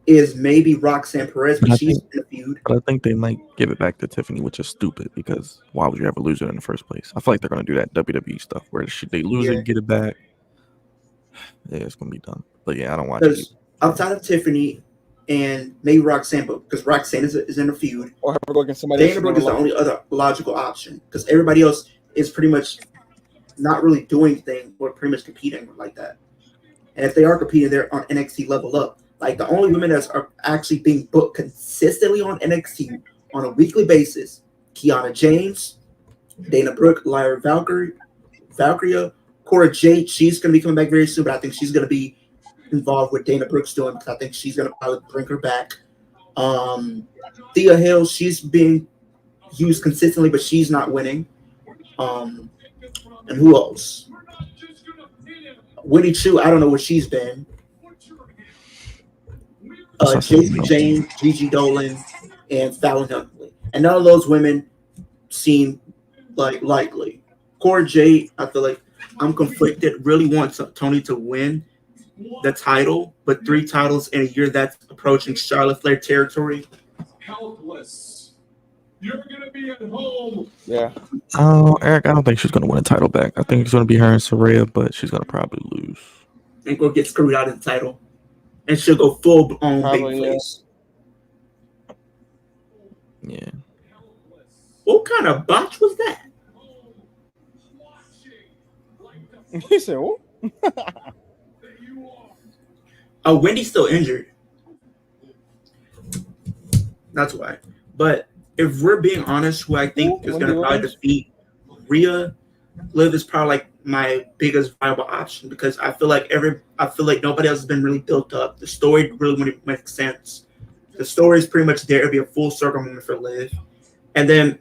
is maybe Roxanne Perez, but she's in a feud. But I think they might give it back to Tiffany, which is stupid because why would you ever lose it in the first place? I feel like they're gonna do that WWE stuff where they lose it, get it back. Yeah, it's gonna be done. But yeah, I don't watch it. Outside of Tiffany, and maybe Roxanne, but because Roxanne is in a feud, Or have her go against somebody else. Dana Brooke is the only other logical option because everybody else is pretty much not really doing anything or pretty much competing like that. And if they are competing, they're on NXT level up. Like the only women that are actually being booked consistently on NXT on a weekly basis, Kiana James, Dana Brooke, Lyra Valkyria, Cora Jade. She's going to be coming back very soon, but I think she's going to be involved with Dana Brooke's doing because I think she's going to probably bring her back. Thea Hill, she's being used consistently, but she's not winning. And who else? Winnie Chu, I don't know where she's been. Jason James, Gigi Dolan, and Fallon Huntley. And none of those women seem like likely. Cora Jade, I feel like I'm conflicted. Really want Tony to win the title, but 3 titles in a year, that's approaching Charlotte Flair territory. Helpless. You're gonna be at home. Yeah. Oh, Eric, I don't think she's gonna win a title back. I think it's gonna be her and Saraya, but she's gonna probably lose. And go get screwed out of the title. And she'll go full on big face. Yeah. What kind of botch was that? He said, "Oh." Wendy's still injured. That's why. But if we're being honest, who I think is going to probably defeat Rhea, Liv is probably like my biggest viable option because I feel like nobody else has been really built up. The story really wouldn't make sense. The story is pretty much there. It'll be a full circle moment for Liv. And then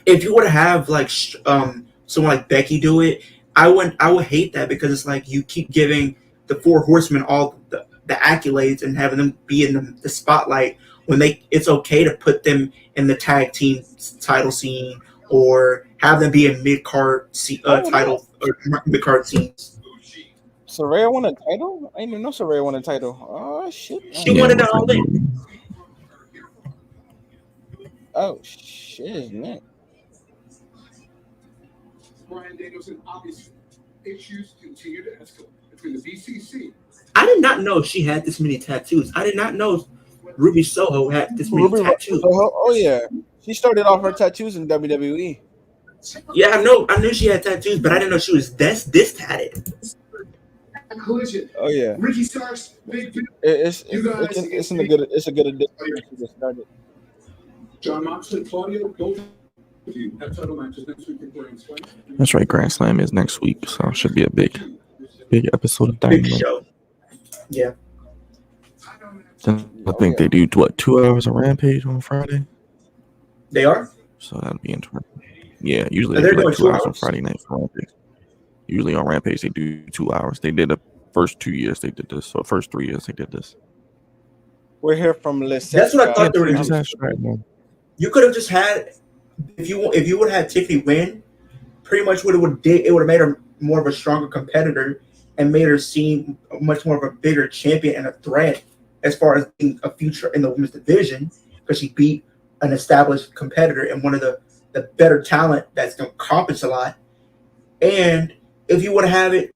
if you were to have like someone like Becky do it, I would hate that because it's like you keep giving the 4 horsemen all the accolades and having them be in the spotlight when it's okay to put them in the tag team title scene or have them be in mid-card title or mid-card scenes. Saraya won a title? I didn't even know Saraya won a title. Oh shit! She won it all in. Oh shit, man. Brian Danielson, obvious issues continue to escalate between the BCC. I did not know she had this many tattoos. I did not know Ruby Soho had this many tattoos. Oh yeah, she started off her tattoos in WWE. Yeah, I knew she had tattoos, but I didn't know she was this tatted. Collision. Oh yeah. Ricky Starks, big. It's a good addition to get started. John Moxley, Claudio, both of you have title matches next week at Grand Slam. That's right, Grand Slam is next week, so it should be a big episode of Big Dynamite. show. Yeah. I think they do 2 hours of Rampage on Friday. They are? So that'll be interesting. Yeah, usually They're they do like doing 2 hours on hours? Friday night for Rampage. Usually on Rampage they do 2 hours. They did the first 2 years they did this, so first 3 years they did this. We're here from Les. That's what I thought they were Just doing. ask right now. You could have just had if you would have had Tiffany win, pretty much what it would have made her more of a stronger competitor and made her seem much more of a bigger champion and a threat as far as being a future in the women's division because she beat an established competitor and one of the better talent that's going to accomplish a lot. And if you would have it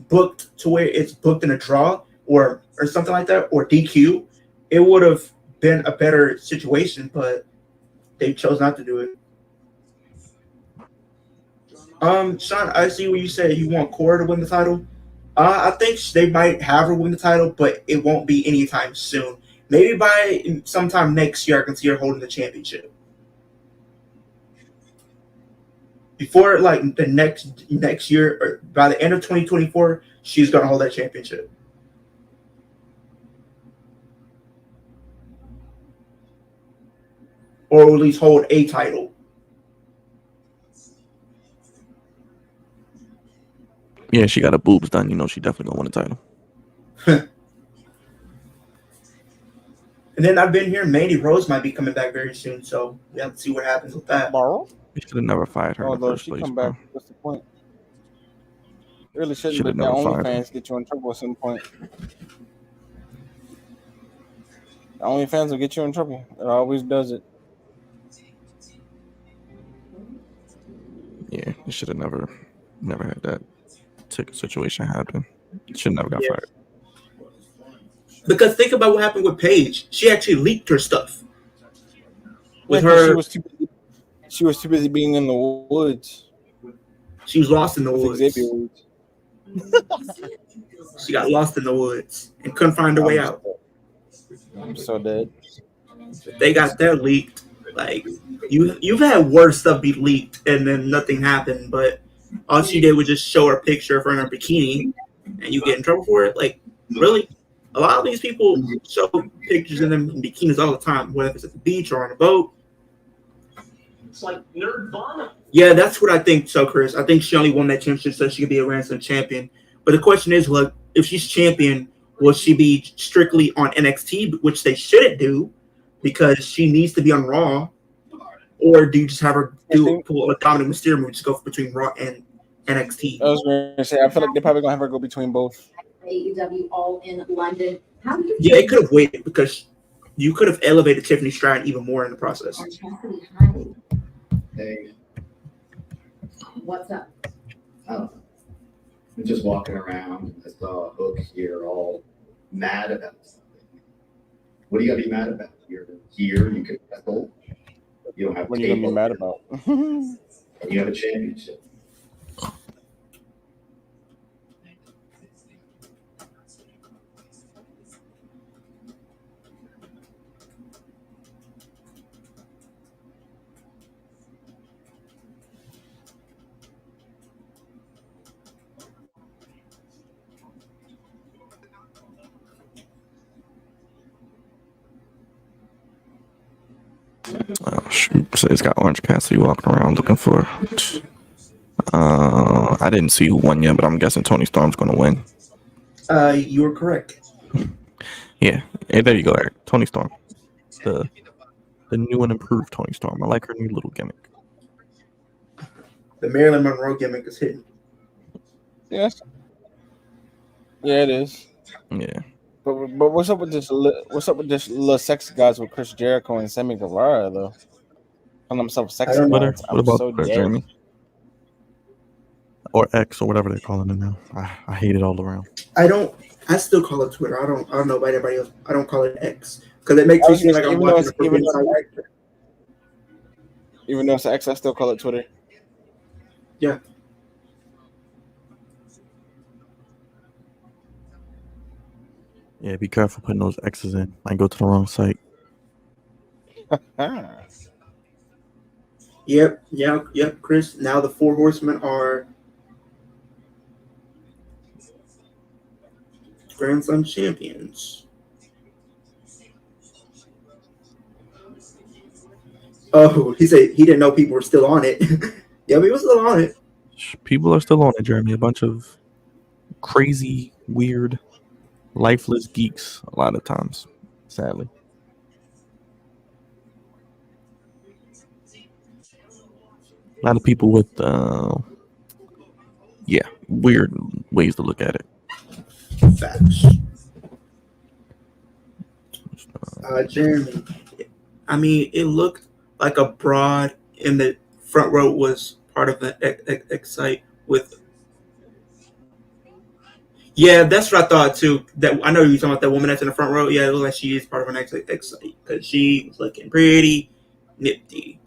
booked to where it's booked in a draw or something like that or DQ, it would have been a better situation, but they chose not to do it. Sean, I see what you said. You want Cora to win the title. I think they might have her win the title, but it won't be anytime soon. Maybe by sometime next year, I can see her holding the championship. Before like the next year, or by the end of 2024, she's gonna hold that championship. Or at least hold a title. Yeah, she got her boobs done. You know she definitely gonna win the title. And then I've been here. Mandy Rose might be coming back very soon, so we have to see what happens with that. Tomorrow? They should have never fired her in the Although first she place, come bro. back, what's the point? Really shouldn't, Should've but the never fired her. OnlyFans get you in trouble at some point. The OnlyFans will get you in trouble. It always does it. Yeah, they should have never had that ticket situation happen. Should never got fired. Because think about what happened with Paige. She actually leaked her stuff. With Yeah, 'cause her, she was too busy being in the woods she was lost in the with Xavier woods. Woods. She got lost in the woods and couldn't find her way out. I'm so dead. They got that leaked. Like you've had worse stuff be leaked and then nothing happened, but all she did was just show her picture of her in her bikini, and you get in trouble for it. Like really, a lot of these people show pictures of them in bikinis all the time, whether it's at the beach or on a boat. It's like Nerdvana. Yeah, that's what I think. So, Chris, I think she only won that championship so she could be a Grand Slam champion. But the question is, look, if she's champion, will she be strictly on NXT, which they shouldn't do, because she needs to be on Raw, or do you just have her pull a Dominic Mysterio move, just go between Raw and NXT? I was going to say, I feel like they're probably going to have her go between both. AEW All in London. How do you Yeah, it could have waited because you could have elevated Tiffany Stratton even more in the process. Hey, What's up? I don't know. I'm just walking around. I saw Hook here all mad about something. What do you got to be mad about? You're here, you can wrestle. You don't have What are you going to be mad about? and you have a championship. Oh, shoot. So it's got Orange Cassidy walking around looking for. I didn't see who won yet, but I'm guessing Tony Storm's going to win. You were correct. Yeah. Hey, there you go, Eric. Tony Storm. The new and improved Tony Storm. I like her new little gimmick. The Marilyn Monroe gimmick is hitting. Yes. Yeah, it is. Yeah. But what's up with this? What's up with this little sex guys with Chris Jericho and Sammy Guevara though? Calling themselves sex I don't know. guys. What about so Twitter, dead. Jeremy? Or X or whatever they're calling it now. I hate it all around. I still call it Twitter. I don't know about anybody else. I don't call it X because it makes me feel like I'm watching a forbidden site. Even though it's X, I still call it Twitter. Yeah. Yeah, be careful putting those X's in. Might go to the wrong site. Yep, Chris. Now the Four Horsemen are Grand Slam champions. Oh, he said he didn't know people were still on it. Yeah, he was still on it. People are still on it, Jeremy. A bunch of crazy, weird, lifeless geeks a lot of times, sadly. A lot of people with, weird ways to look at it. Facts. Jeremy, I mean, it looked like a broad in the front row was part of the Excite with. Yeah, that's what I thought too. That I know you're talking about that woman that's in the front row. Yeah, it looks like she is part of an Excite because she was looking pretty nifty.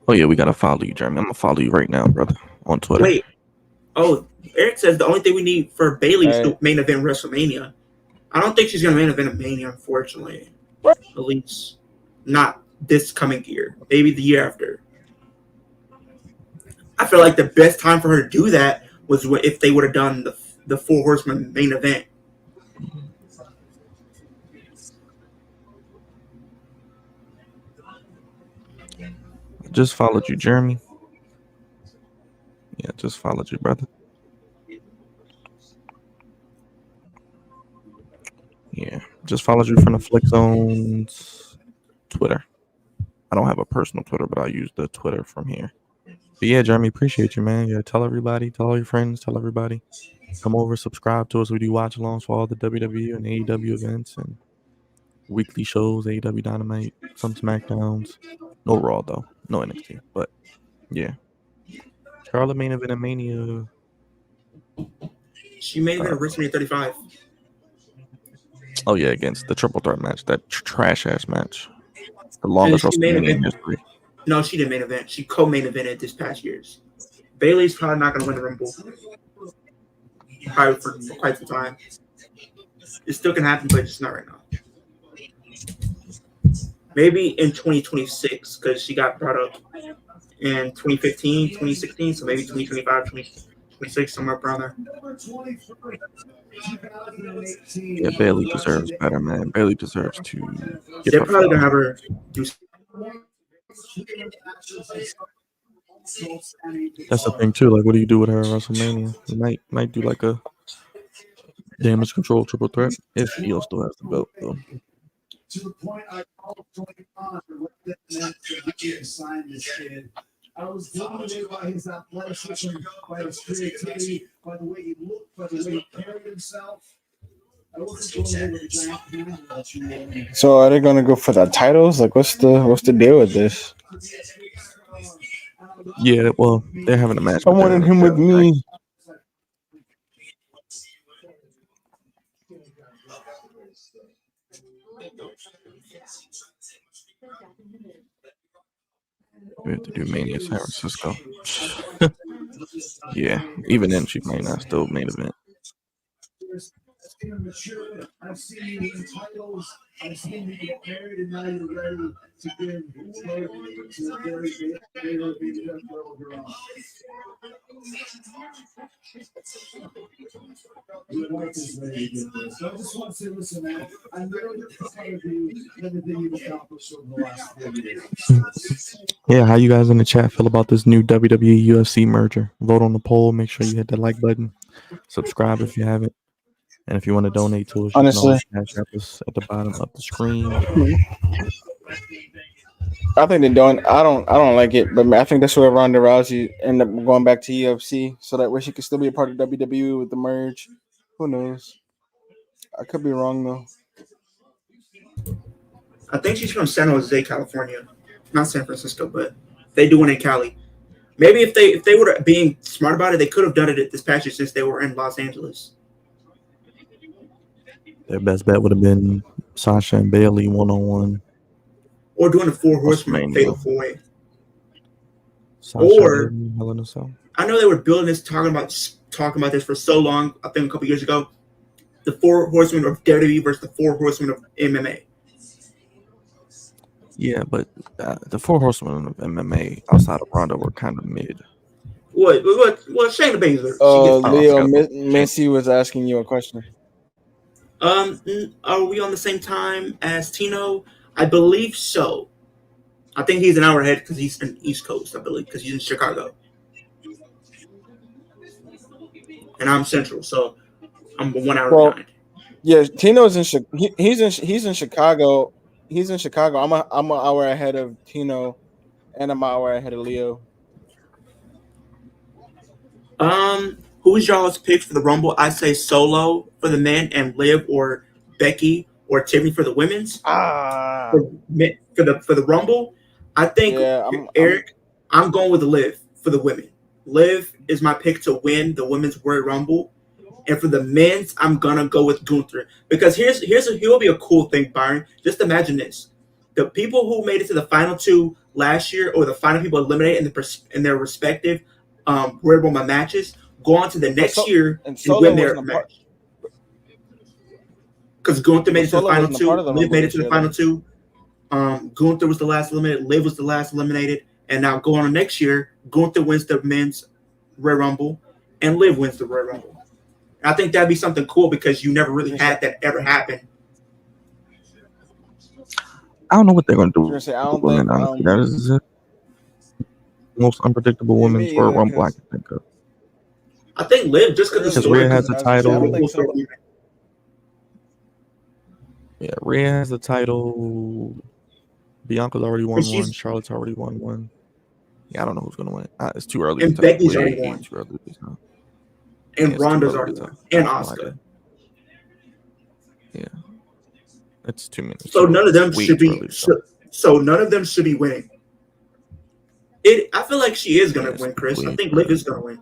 Oh yeah, we gotta follow you, Jeremy. I'm gonna follow you right now, brother, on Twitter. Wait. Oh, Eric says the only thing we need for Bayley is to main event WrestleMania. I don't think she's gonna main event Mania, unfortunately. What? At least not this coming year. Maybe the year after. I feel like the best time for her to do that was if they would have done the Four Horsemen main event. Just followed you, Jeremy. Yeah, just followed you, brother. Yeah, just followed you from the Flick Zone's Twitter. I don't have a personal Twitter, but I use the Twitter from here. But yeah, Jeremy, appreciate you, man. Yeah, tell everybody, tell all your friends, tell everybody. Come over, subscribe to us. We do watch alongs for all the WWE and AEW events and weekly shows, AEW Dynamite, some SmackDowns. No Raw, though. No NXT. But yeah. Charlotte main event and Mania. She may have been WrestleMania 35. Oh yeah, against the triple threat match, that trash ass match, the longest And she main WrestleMania in event. history. No, she didn't main event. She co-main evented this past year's. Bailey's probably not going to win the Rumble. Probably for quite some time. It still can happen, but just not right now. Maybe in 2026, because she got brought up in 2015, 2016, so maybe 2025, 2026, somewhere around there. Yeah, Bailey deserves better, man. Bailey deserves to get They're her probably going to flowers. have her do. That's the thing too. Like, what do you do with her at WrestleMania? You might do like a damage control triple threat if Io still has the belt though. To the point I called Tony Khan to let that man sign this kid. I was blown away by his athleticism, by his creativity, by the way he looked, by the way he carried himself. I wasn't blown away with the giant. So are they gonna go for the titles? Like, what's the deal with this? Yeah, well, they're having a match. I wanted him with me. We have to do Mania San Francisco. Yeah, even then she might not still main event. I've seen you win titles. I've seen you get married, and now you're ready to give love to the very your wife is ready to get this. So I just want to say, listen, man, I know you're proud of you and everything you've accomplished over the last 4 years. Yeah, how you guys in the chat feel about this new WWE UFC merger? Vote on the poll. Make sure you hit the like button. Subscribe if you haven't. And if you want to donate to us, you Honestly, can always cash app us at the bottom of the screen. I think they're doing. I don't like it, but I think that's where Ronda Rousey ended up going back to UFC, so that way she could still be a part of WWE with the merge. Who knows? I could be wrong though. I think she's from San Jose, California, not San Francisco, but they do one in Cali. Maybe if they were being smart about it, they could have done it this past year since they were in Los Angeles. Their best bet would have been Sasha and Bailey 1-on-1. Or doing a 4 horseman WrestleMania. fatal 4-way. Sasha Or- and Bailey, Hell in a Cell. I know they were building this, talking about this for so long. I think a couple years ago, the 4 horsemen of WWE versus the 4 horsemen of MMA. Yeah, but the 4 horsemen of MMA outside of Ronda were kind of mid. What? Shayna Baszler. Leo, Missy was asking you a question. Are we on the same time as Tino? I believe so. I think he's an hour ahead because he's in East Coast, I believe, because he's in Chicago. And I'm Central, so I'm 1 hour behind. Yeah, Tino's in he's in Chicago. He's in Chicago. I'm an hour ahead of Tino, and I'm an hour ahead of Leo. Who's y'all's picks for the Rumble? I say Solo for the men and Liv or Becky or Tiffany for the women's. For the Rumble, I think Eric. I'm going with Liv for the women. Liv is my pick to win the women's Royal Rumble, and for the men's, I'm gonna go with Gunther because here'll be a cool thing, Byron. Just imagine this: the people who made it to the final 2 last year, or the final people eliminated in their respective Royal Rumble matches, go on to the next year and win their match. Because Gunther made it to the final 2, Liv made it to the final 2. Gunther was the last eliminated, Liv was the last eliminated, and now go on to next year. Gunther wins the men's Royal Rumble, and Liv wins the Royal Rumble. I think that'd be something cool because you never really had that ever happen. I don't know what they're going to do. I don't think that is the most unpredictable women's Royal Rumble I can think of. I think Liv, just because Rhea has the title. I don't think so. Yeah, Rhea has the title. Bianca's already won one. Charlotte's already won one. Yeah, I don't know who's going to win. It's too early. And Becky's already won. Too early to tell. And Ronda's already won. And Asuka. Yeah. It's 2 minutes. So none of them should be. So none of them should be winning. I feel like she is going to win, Chris. I think Liv is going to win.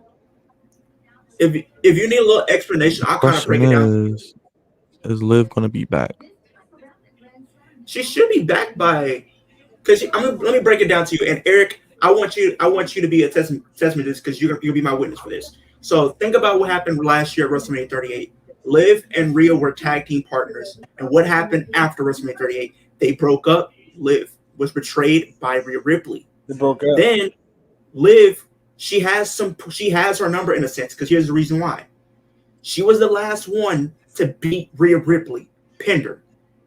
if you need a little explanation, I'll kind of break Question it down. is Liv gonna be back? She should be back by because let me break it down to you. And Eric, I want you to be a testament to this because you'll be my witness for this. So think about what happened last year at WrestleMania 38. Liv and Rhea were tag team partners, and what happened after WrestleMania 38? They broke up. Liv was betrayed by Rhea Ripley. They broke up. Then Liv, she has her number in a sense because here's the reason why. She was the last one to beat Rhea Ripley, pinned her.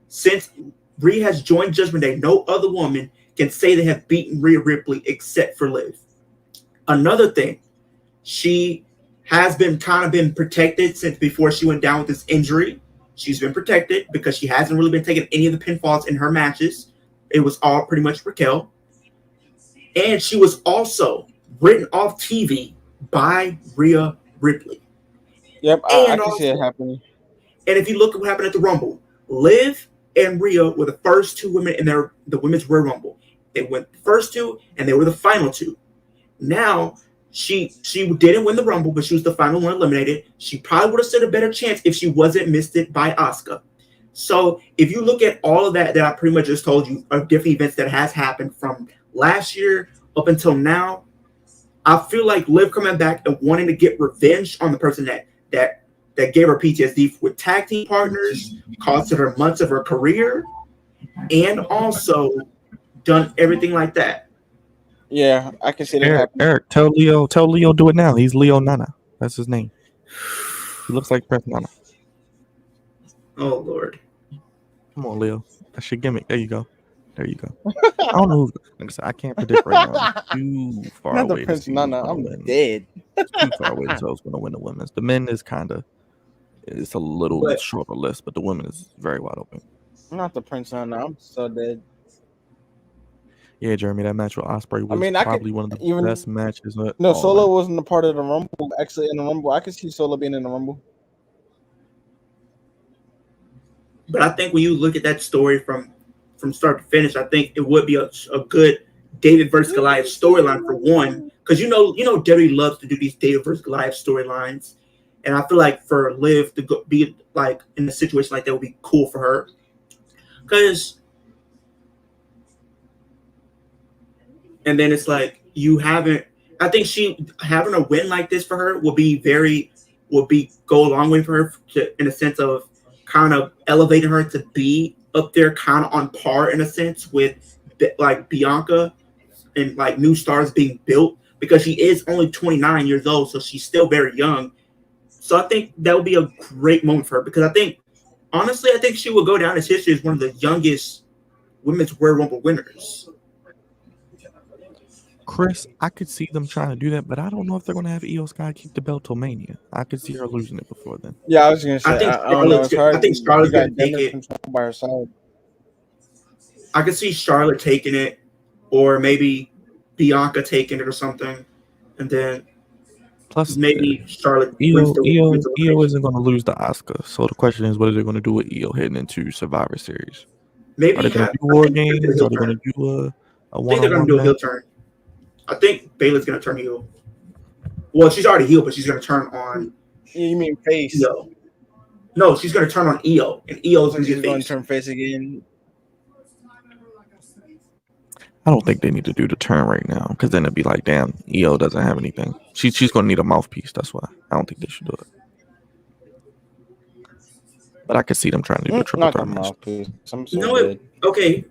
Since Rhea has joined Judgment Day, no other woman can say they have beaten Rhea Ripley except for Liv. Another thing, she has been protected since before she went down with this injury. She's been protected because she hasn't really been taking any of the pinfalls in her matches. It was all pretty much Raquel. And she was also written off TV by Rhea Ripley. Yep, I can see it happening. And if you look at what happened at the Rumble, Liv and Rhea were the first two women in the Women's Royal Rumble. They went the first two, and they were the final two. Now, she didn't win the Rumble, but she was the final one eliminated. She probably would have stood a better chance if she wasn't missed it by Asuka. So if you look at all of that I pretty much just told you of different events that has happened from last year up until now, I feel like Liv coming back and wanting to get revenge on the person that gave her PTSD with tag team partners, costed her months of her career, and also done everything like that. Yeah, I can see that happening. Eric, tell Leo do it now. He's Leo Nana. That's his name. He looks like Prince Nana. Oh Lord. Come on, Leo. That's your gimmick. There you go. I don't know. Like I said, I can't predict right now. Too far Not away. the Prince Nana. I'm dead. It's too far away to tell who's going to win the women's. The men is it's a little shorter list, but the women is very wide open. Not the Prince Nana. I'm so dead. Yeah, Jeremy, that match with Ospreay was probably one of the best matches. No, Solo wasn't a part of the Rumble. Actually, in the Rumble, I could see Solo being in the Rumble. But I think when you look at that story from start to finish, I think it would be a good David versus Goliath storyline for one, because you know WWE loves to do these David versus Goliath storylines, and I feel like for Liv to be like in a situation like that would be cool for her, because and then it's like I think having a win like this for her will go a long way for her in a sense of kind of elevating her to be up there kind of on par in a sense with like Bianca and like new stars being built, because she is only 29 years old, so she's still very young. So I think that would be a great moment for her, because I think she will go down as history as one of the youngest Women's Royal Rumble winners. Chris, I could see them trying to do that, but I don't know if they're going to have Io Sky keep the belt till Mania. I could see her losing it before then. Yeah, I was going to say, I think Charlotte's going to take it by her side. I could see Charlotte taking it, or maybe Bianca taking it or something, and then plus maybe Charlotte. Io isn't going to lose to Asuka, so the question is, what are they going to do with Io heading into Survivor Series? Maybe are they going to do War Games? Are they going to do a one-on-one? I think they're going to do a heel turn. I think Bayley's going to turn heel. Well, she's already heel, but she's going to turn on. You mean face? Io. No, she's going to turn on Io, and Io's going to turn face again. I don't think they need to do the turn right now, because then it'd be like, damn, Io doesn't have anything. She's going to need a mouthpiece. That's why I don't think they should do it. But I could see them trying to do the triple threat match. Okay,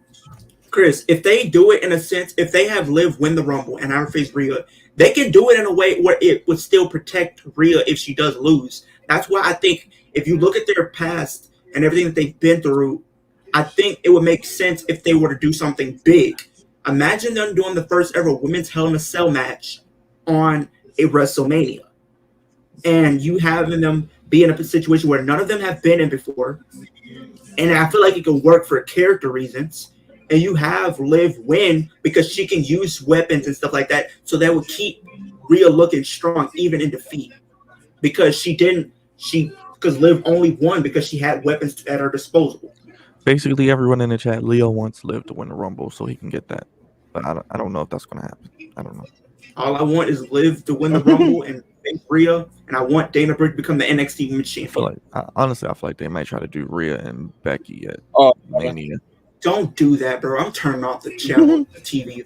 Chris, if they do it in a sense, if they have Liv win the Rumble and have her face Rhea, they can do it in a way where it would still protect Rhea if she does lose. That's why I think if you look at their past and everything that they've been through, I think it would make sense if they were to do something big. Imagine them doing the first ever women's Hell in a Cell match on a WrestleMania, and you having them be in a situation where none of them have been in before, and I feel like it can work for character reasons. And you have Liv win because she can use weapons and stuff like that, so that would keep Rhea looking strong even in defeat. Because Liv only won because she had weapons at her disposal. Basically, everyone in the chat, Leo wants Liv to win the Rumble so he can get that. But I don't know if that's going to happen. I don't know. All I want is Liv to win the Rumble and face Rhea, and I want Dana Brooke to become the NXT Women's I feel Champion. like honestly, I feel like they might try to do Rhea and Becky at Oh, Mania. Don't do that, bro. I'm turning off the channel, the TV,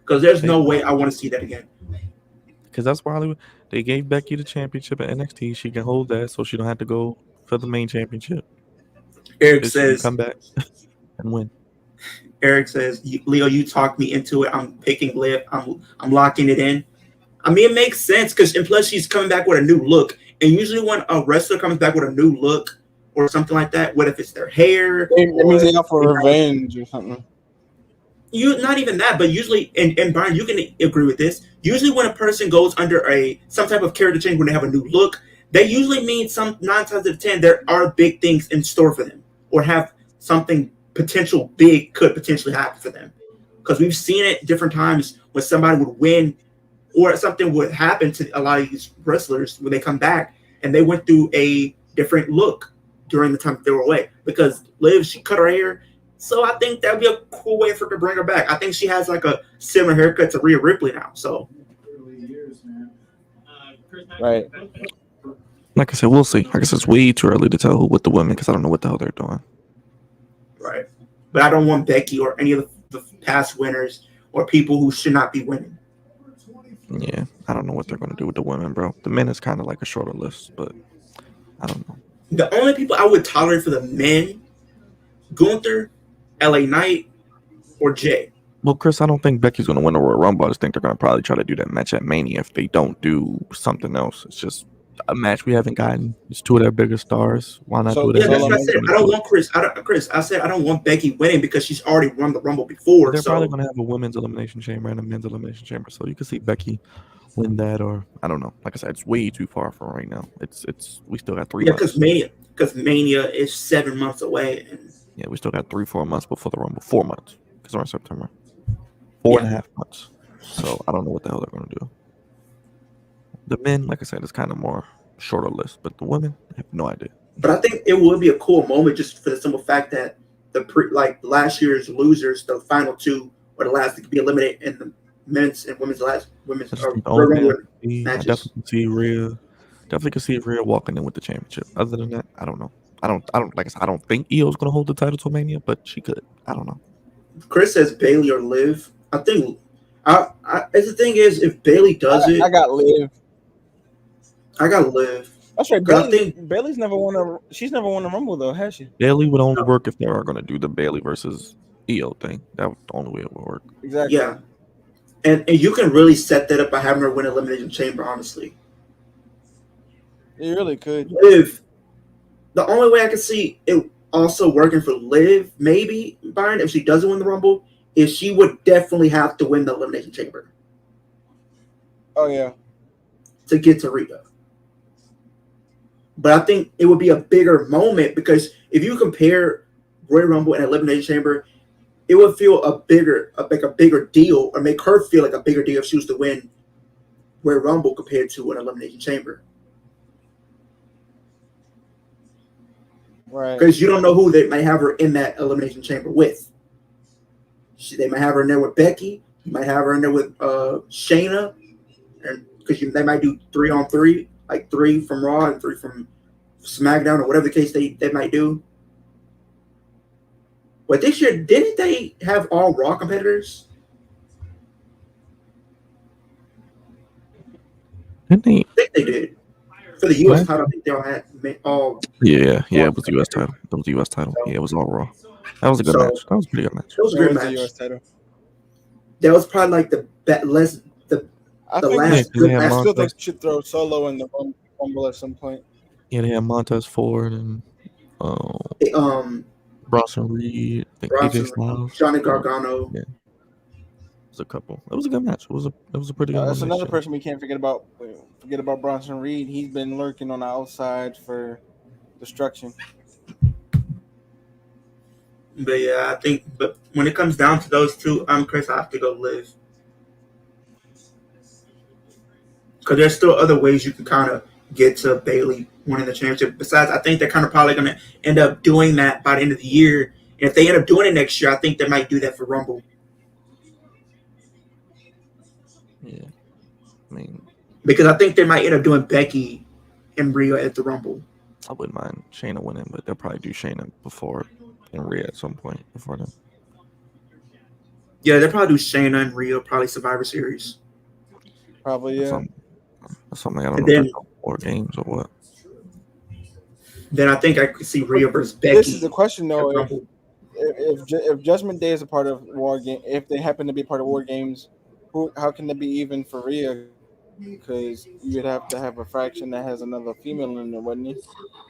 because there's no way I want to see that again. Because that's why they gave Becky the championship at NXT. She can hold that, so she don't have to go for the main championship. Eric She can says, come back and win. Leo, you talked me into it. I'm picking Liv. I'm locking it in. I mean, it makes sense because, and plus, she's coming back with a new look. And usually, when a wrestler comes back with a new look or something like that, what if it's their hair? It means they out for revenge or something. Not even that, but usually, and Brian, you can agree with this. Usually, when a person goes under some type of character change when they have a new look, they usually mean 9 times out of 10 there are big things in store for them, or have something potential big could potentially happen for them. Because we've seen it different times when somebody would win, or something would happen to a lot of these wrestlers when they come back, and they went through a different look during the time that they were away. Because Liv, she cut her hair. So I think that would be a cool way for her to bring her back. I think she has like a similar haircut to Rhea Ripley now. So, Right. Like I said, we'll see. Like I said, it's way too early to tell who with the women because I don't know what the hell they're doing. right. But I don't want Becky or any of the past winners or people who should not be winning. Yeah, I don't know what they're going to do with the women, bro. The men is kind of like a shorter list, but I don't know. The only people I would tolerate for the men, Gunther, LA Knight, or Jay. Well, Chris, I don't think Becky's going to win the Royal Rumble. I just think they're going to probably try to do that match at Mania if they don't do something else. It's just a match we haven't gotten. It's two of their bigger stars. Why not do it? Yeah, that's what I said. I don't want Chris. I said I don't want Becky winning because she's already won the Rumble before. They're probably going to have a women's elimination chamber and a men's elimination chamber, so you can see Becky win that, or I don't know. Like I said, it's way too far from right now. It's we still got 3 months. Because Mania is 7 months away. And yeah, we still got 3-4 months before the Rumble. 4 months because we're in September. 4.5 months. So I don't know what the hell they're going to do. The men, like I said, is kind of more shorter list, but the women, I have no idea. But I think it would be a cool moment just for the simple fact that last year's losers, the final two or the last to be eliminated in the men's and women's women's I definitely see Rhea. Definitely can see Rhea walking in with the championship. Other than that, I don't know. I don't like I said, I don't think Io's gonna hold the title to Mania, but she could. I don't know. Chris says Bayley or Liv. I think the thing is if Bayley does it, I got Liv. I got Liv. That's right. Bayley's never won she's never won a Rumble though, has she? Bayley would only work if they are gonna do the Bayley versus Io thing. That was the only way it would work. Exactly. Yeah. And you can really set that up by having her win Elimination Chamber, honestly. You really could. Liv, the only way I can see it also working for Liv, maybe, Byron, if she doesn't win the Rumble, is she would definitely have to win the Elimination Chamber. Oh, yeah. To get to Rhea. But I think it would be a bigger moment because if you compare Royal Rumble and Elimination Chamber, it would feel a bigger deal, or make her feel like a bigger deal if she was to win Royal Rumble compared to an Elimination Chamber. Right. Because you don't know who they might have her in that Elimination Chamber with. They might have her in there with Becky. You might have her in there with Shayna, and because they might do 3-on-3, like 3 from Raw and 3 from SmackDown, or whatever the case they might do. But this year, didn't they have all Raw competitors? Didn't they? I think they did. For the U.S. title, I think they all had all. Yeah, it was the U.S. title. It was the U.S. title. Yeah, it was all Raw. That was a good match. That was a pretty good match. It was a good match. US title. That was probably like the last good match. I still think they should throw Solo in the Rumble at some point. Yeah, they had Montez Ford and Bronson Reed, I think AJ Styles, Johnny Gargano. Yeah, it was a couple. It was a good match. It was a pretty good. That's another person we can't forget about. Forget about Bronson Reed. He's been lurking on the outside for destruction. But yeah, I think. But when it comes down to those two, Chris, I have to go Liv. Because there's still other ways you can kind of get to Bayley winning the championship. Besides, I think they're kind of probably going to end up doing that by the end of the year. And if they end up doing it next year, I think they might do that for Rumble. Yeah, I mean, because I think they might end up doing Becky and Rhea at the Rumble. I wouldn't mind Shayna winning, but they'll probably do Shayna before and Rhea at some point before them. Yeah, they'll probably do Shayna and Rhea, probably Survivor Series. Probably, yeah. That's something I don't And know then- if they're war games or what. Then I think I could see Rhea versus Becky. This is the question, at though. Rumble. If Judgment Day is a part of War Game, if they happen to be part of War Games, how can they be even for Rhea? Because you would have to have a faction that has another female in it, wouldn't you?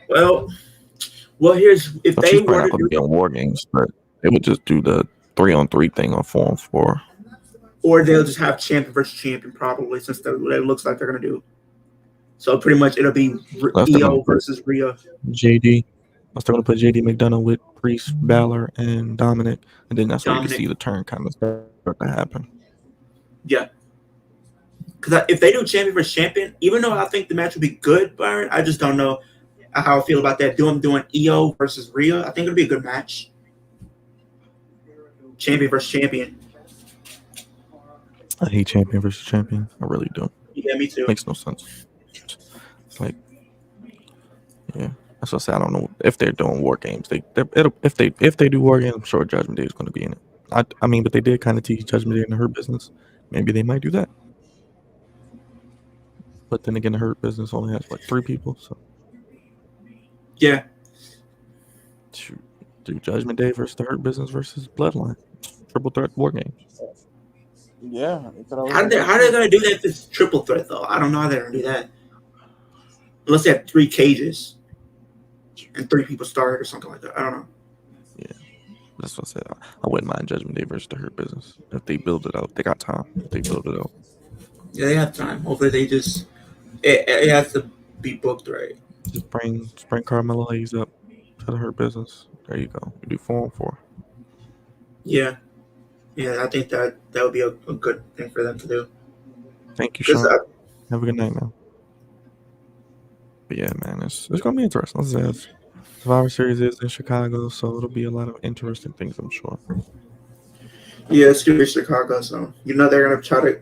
Well, here's if But they she's probably were not to going to do, be on war games, but they would just do the 3-on-3 thing on 4-on-4. or they'll just have champion versus champion, probably, since that's what it looks like they're gonna do. So pretty much it'll be That's the EO one. versus Rhea. JD. I'm still going to put JD McDonough with Priest, Balor, and Dominic, and then that's where you can Dominic. see the turn kind of start to happen. Yeah. Because if they do champion versus champion, even though I think the match would be good, Byron, I just don't know how I feel about that. Doing EO versus Rhea, I think it'll be a good match. Champion versus champion. I hate champion versus champion. I really do. Yeah, me too. Makes no sense. It's like, yeah. That's what I say. I don't know if they're doing war games. If they do war games, I'm sure Judgment Day is going to be in it. I mean, but they did kind of teach Judgment Day in the Hurt Business. Maybe they might do that. But then again, the Hurt Business only has like 3 people, so Yeah. shoot, do Judgment Day versus the Hurt Business versus Bloodline, triple threat war game. Yeah. How they gonna do that if it's triple threat though? I don't know how they're gonna do that. Unless they have 3 cages and 3 people start or something like that. I don't know. That's what I said. I wouldn't mind Judgment Day versus the Hurt Business if they build it out. They got time. If they build it out. Yeah, they have time. Hopefully they just it has to be booked right. Just bring Carmelo Hayes up to the Hurt Business. There you go. You do 4-on-4. Yeah. Yeah, I think that would be a good thing for them to do. Thank you, 'Cause Sean. Have a good night, man. But yeah, man, it's gonna be interesting. Let's say Survivor Series is in Chicago, so it'll be a lot of interesting things, I'm sure. Yeah, it's gonna be Chicago, so they're gonna try to.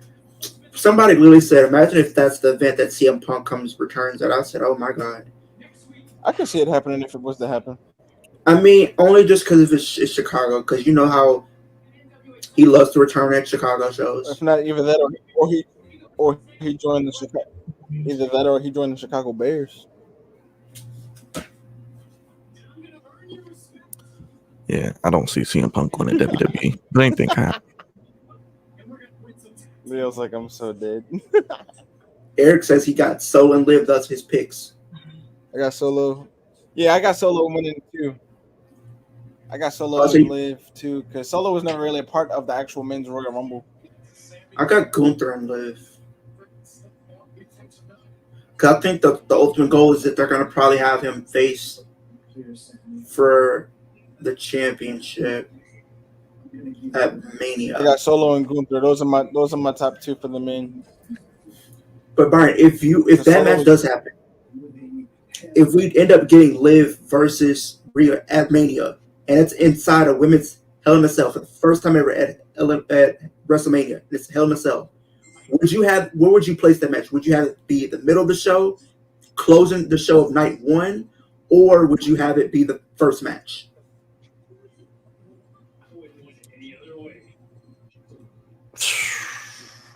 Somebody literally said, "Imagine if that's the event that CM Punk returns at." I said, "Oh my god." I could see it happening if it was to happen. I mean, only just because it's Chicago, because you know how he loves to return at Chicago shows. If not, either that or he joined the Chicago. Either that or he joined the Chicago Bears. Yeah, I don't see CM Punk going to WWE. But anything can happen. Leo's like, I'm so dead. Eric says he got Solo and Liv, that's his picks. I got Solo. Yeah, I got Solo winning too. I got Solo Oh, so and you- Liv too, because Solo was never really a part of the actual men's Royal Rumble. I got Gunther and Liv. Because I think the ultimate goal is that they're going to probably have him face for the championship at Mania. I got Solo and Gunther. Those are my top 2 for the men. But Brian, if that Solo match was- does happen, if we end up getting Liv versus Rhea at Mania, and it's inside a women's Hell in a Cell for the first time ever at WrestleMania, it's Hell in a Cell. Where would you place that match? Would you have it be the middle of the show, closing the show of night 1, or would you have it be the first match?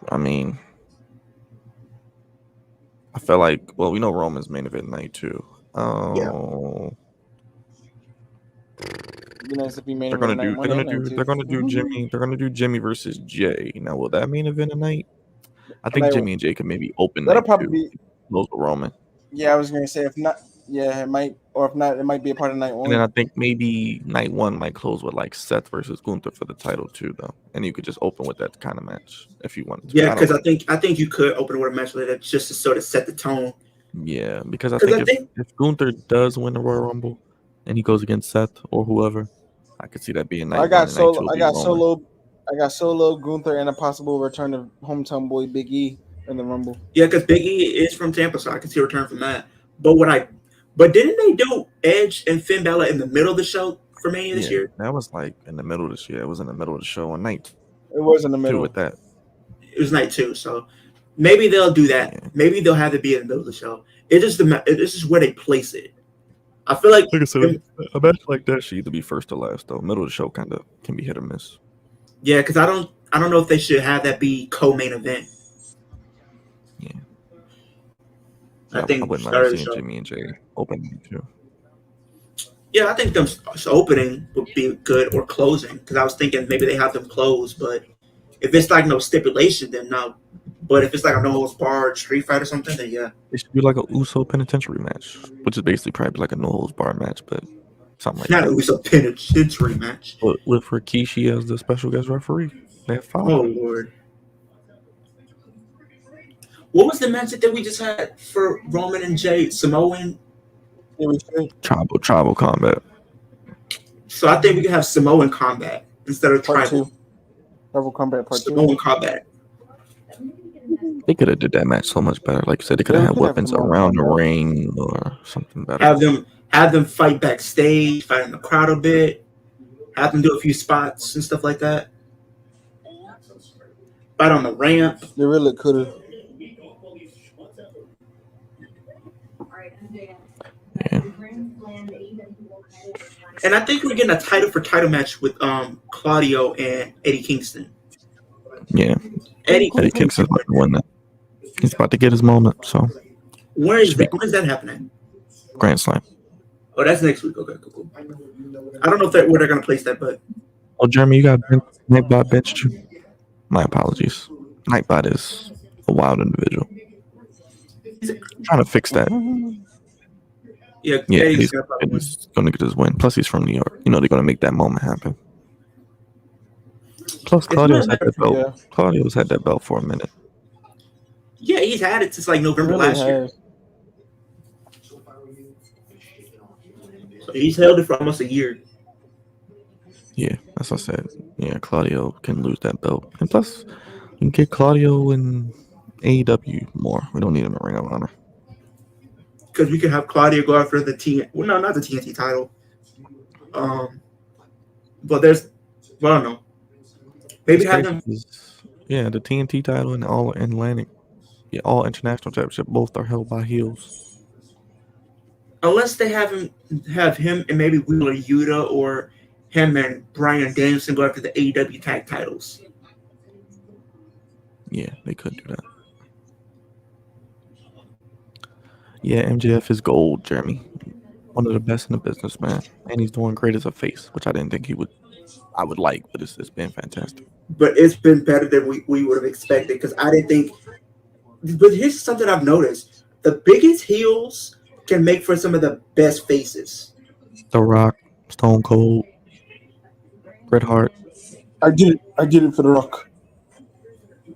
I mean, I feel like, well, we know Roman's main event night too. You know, it's be main They're gonna event do. night They're one gonna and do. night They're two. gonna do Jimmy. They're gonna do Jimmy versus Jay. Now, will that main event a night? I think Night- Jimmy and Jay can maybe open. That'll night probably two, be. close with Roman, Yeah, I was gonna say if not, yeah, it might, or if not, it might be a part of night and then one. I think maybe night 1 might close with like Seth versus Gunther for the title too, though. And you could just open with that kind of match if you wanted to. Yeah, don't because know. I think you could open with a match like that just to sort of set the tone. Yeah, because I 'Cause think I think- if Gunther does win the Royal Rumble and he goes against Seth or whoever, I could see that being night I 1 got and night Solo. 2 I be got Roman. Solo. I got Solo, Gunther, and a possible return of hometown boy Big E in the Rumble. Yeah, because Big E is from Tampa, so I can see a return from that. But didn't they do Edge and Finn Balor in the middle of the show for Mania this year? That was like in the middle of this year. It was in the middle of the show on night It was in the 2 middle. with that. It was night 2, so Maybe they'll do that. Yeah. Maybe they'll have it be in the middle of the show. It's just where they place it. I feel like Like I said, a match like that should either be first or last, though. Middle of the show kind of can be hit or miss. yeah, because I don't know if they should have that be co-main event. Yeah. I think I wouldn't start mind of the seeing show. Jimmy and Jay opening too. Yeah, I think them opening would be good, or closing, because I was thinking maybe they have them close, but if it's like no stipulation, then no. But if it's like a no holds barred street fight or something, then yeah. It should be like a Uso penitentiary match, which is basically probably like a no holds bar match, but something like Not that. a Uso penitentiary match. But with Rikishi as the special guest referee, they have 5. Oh Lord. What was the match that we just had for Roman and Jay? Samoan? Tribal combat. So I think we could have Samoan combat instead of Part tribal. 2. Tribal combat part 2. Samoan combat. They could have did that match so much better. Like you said, they could have had weapons around the ring or something better. Have them fight backstage, fight in the crowd a bit, have them do a few spots and stuff like that. Fight on the ramp. They really could have. Yeah. And I think we're getting a title for title match with Claudio and Eddie Kingston. Yeah. Eddie Kingston's about to win that. He's about to get his moment, so. When is that happening? Grand Slam. Oh, that's next week. Okay, cool. I don't know where they're gonna place that, but Oh, Jeremy, you got Nightbot benched you. My apologies. Nightbot is a wild individual. Trying to fix that. yeah, Yeah, Eddie's he's going to get his win. Plus, he's from New York. You know they're going to make that moment happen. Plus, Claudio's had that belt. Yeah. Claudio's had that belt for a minute. Yeah, he's had it since like November last year. So he's held it for almost a year. Yeah, as I said. Yeah, Claudio can lose that belt. And plus, you can get Claudio in AEW more. We don't need him in Ring of Honor. Because we could have Claudio go after the not the TNT title. But I don't know. Maybe have them. Yeah, the TNT title and all Atlantic, all international championship, both are held by heels. Unless they have him and maybe Wheeler Yuta, or him and Bryan Danielson go after the AEW tag titles. Yeah, they could do that. Yeah, MJF is gold, Jeremy. One of the best in the business, man. And he's doing great as a face, which I didn't think I would like, but it's been fantastic. But it's been better than we would have expected, because I didn't think. But here's something I've noticed: the biggest heels can make for some of the best faces. The Rock, Stone Cold, Bret Hart. I did it for The Rock.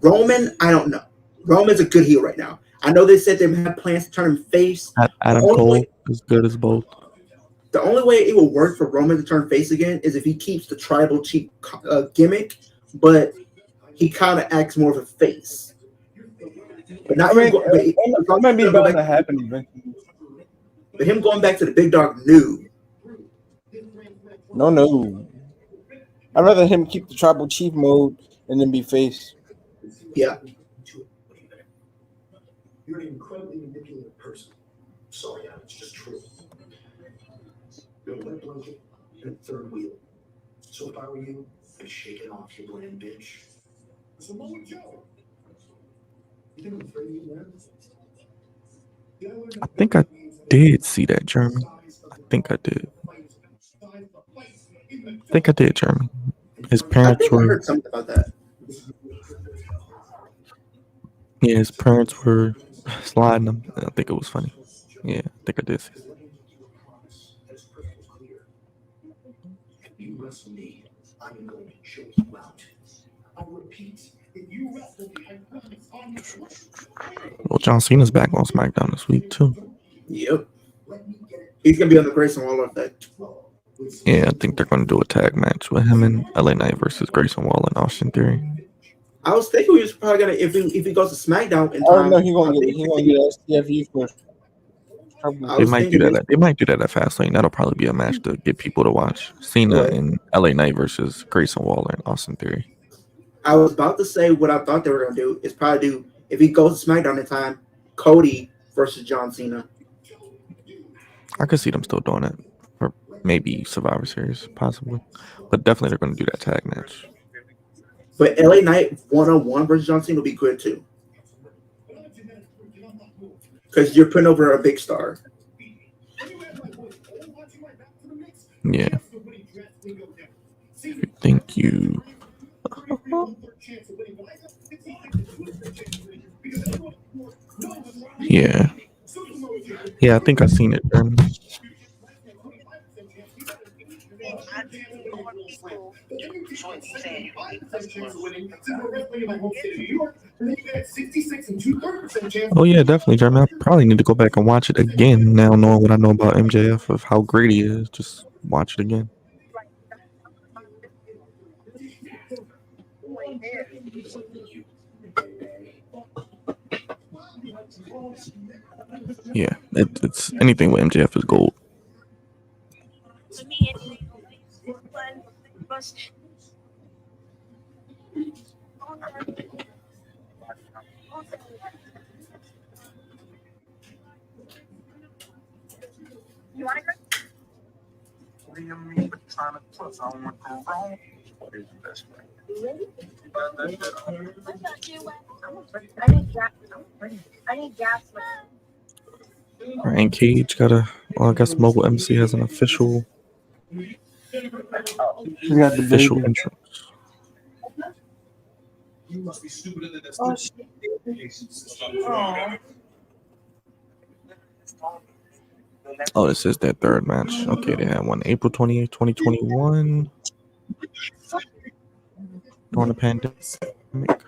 Roman, I don't know. Roman's a good heel right now. I know they said they have plans to turn him face. Adam Cole is good as both. The only way it will work for Roman to turn face again is if he keeps the tribal chief gimmick, but he kind of acts more of a face. But not it might be about to happen eventually. But him going back to the big dog new. No. I'd rather him keep the tribal chief mode and then be face. Yeah. You're an incredibly manipulative person. Sorry, it's just true. You're a wet blanket and a third wheel. So if I were you, I'd shake it off, you bland bitch. Samoa Joe. You think I'm afraid of you, man? I think I did see that, Jeremy. I think I did, Jeremy. His parents I heard something about that. Yeah, his parents were sliding him. I think it was funny. Yeah, I think I did see it. You wrestle me, I'm going to choke you out. I repeat, if you wrestle me, I promise on your Well, John Cena's back on SmackDown this week, too. Yep. He's going to be on the Grayson Waller effect. Yeah, I think they're going to do a tag match with him and LA Knight versus Grayson Waller and Austin Theory. I was thinking we was probably going to, if he goes to SmackDown in time. Oh, no, he's going to get STFU first. They might do that. They might do that at Fastlane. That'll probably be a match to get people to watch. Cena and LA Knight versus Grayson Waller and Austin Theory. I was about to say what I thought they were going to do is probably do if he goes to SmackDown in time, Cody versus John Cena. I could see them still doing it, or maybe Survivor Series, possibly, but definitely they're going to do that tag match. But LA Knight 1-on-1 versus John Cena would be good too, because you're putting over a big star. Yeah. Thank you. Yeah. Yeah, I think I've seen it. Oh yeah, definitely, Jeremy. I probably need to go back and watch it again now, knowing what I know about MJF of how great he is. Just watch it again. Yeah, it's anything with MJF is gold. Brian Cage got a. Well, I guess Mobile MC has an official entrance. Oh, this is their third match. Okay, they had one April 28th, 2021. During the pandemic.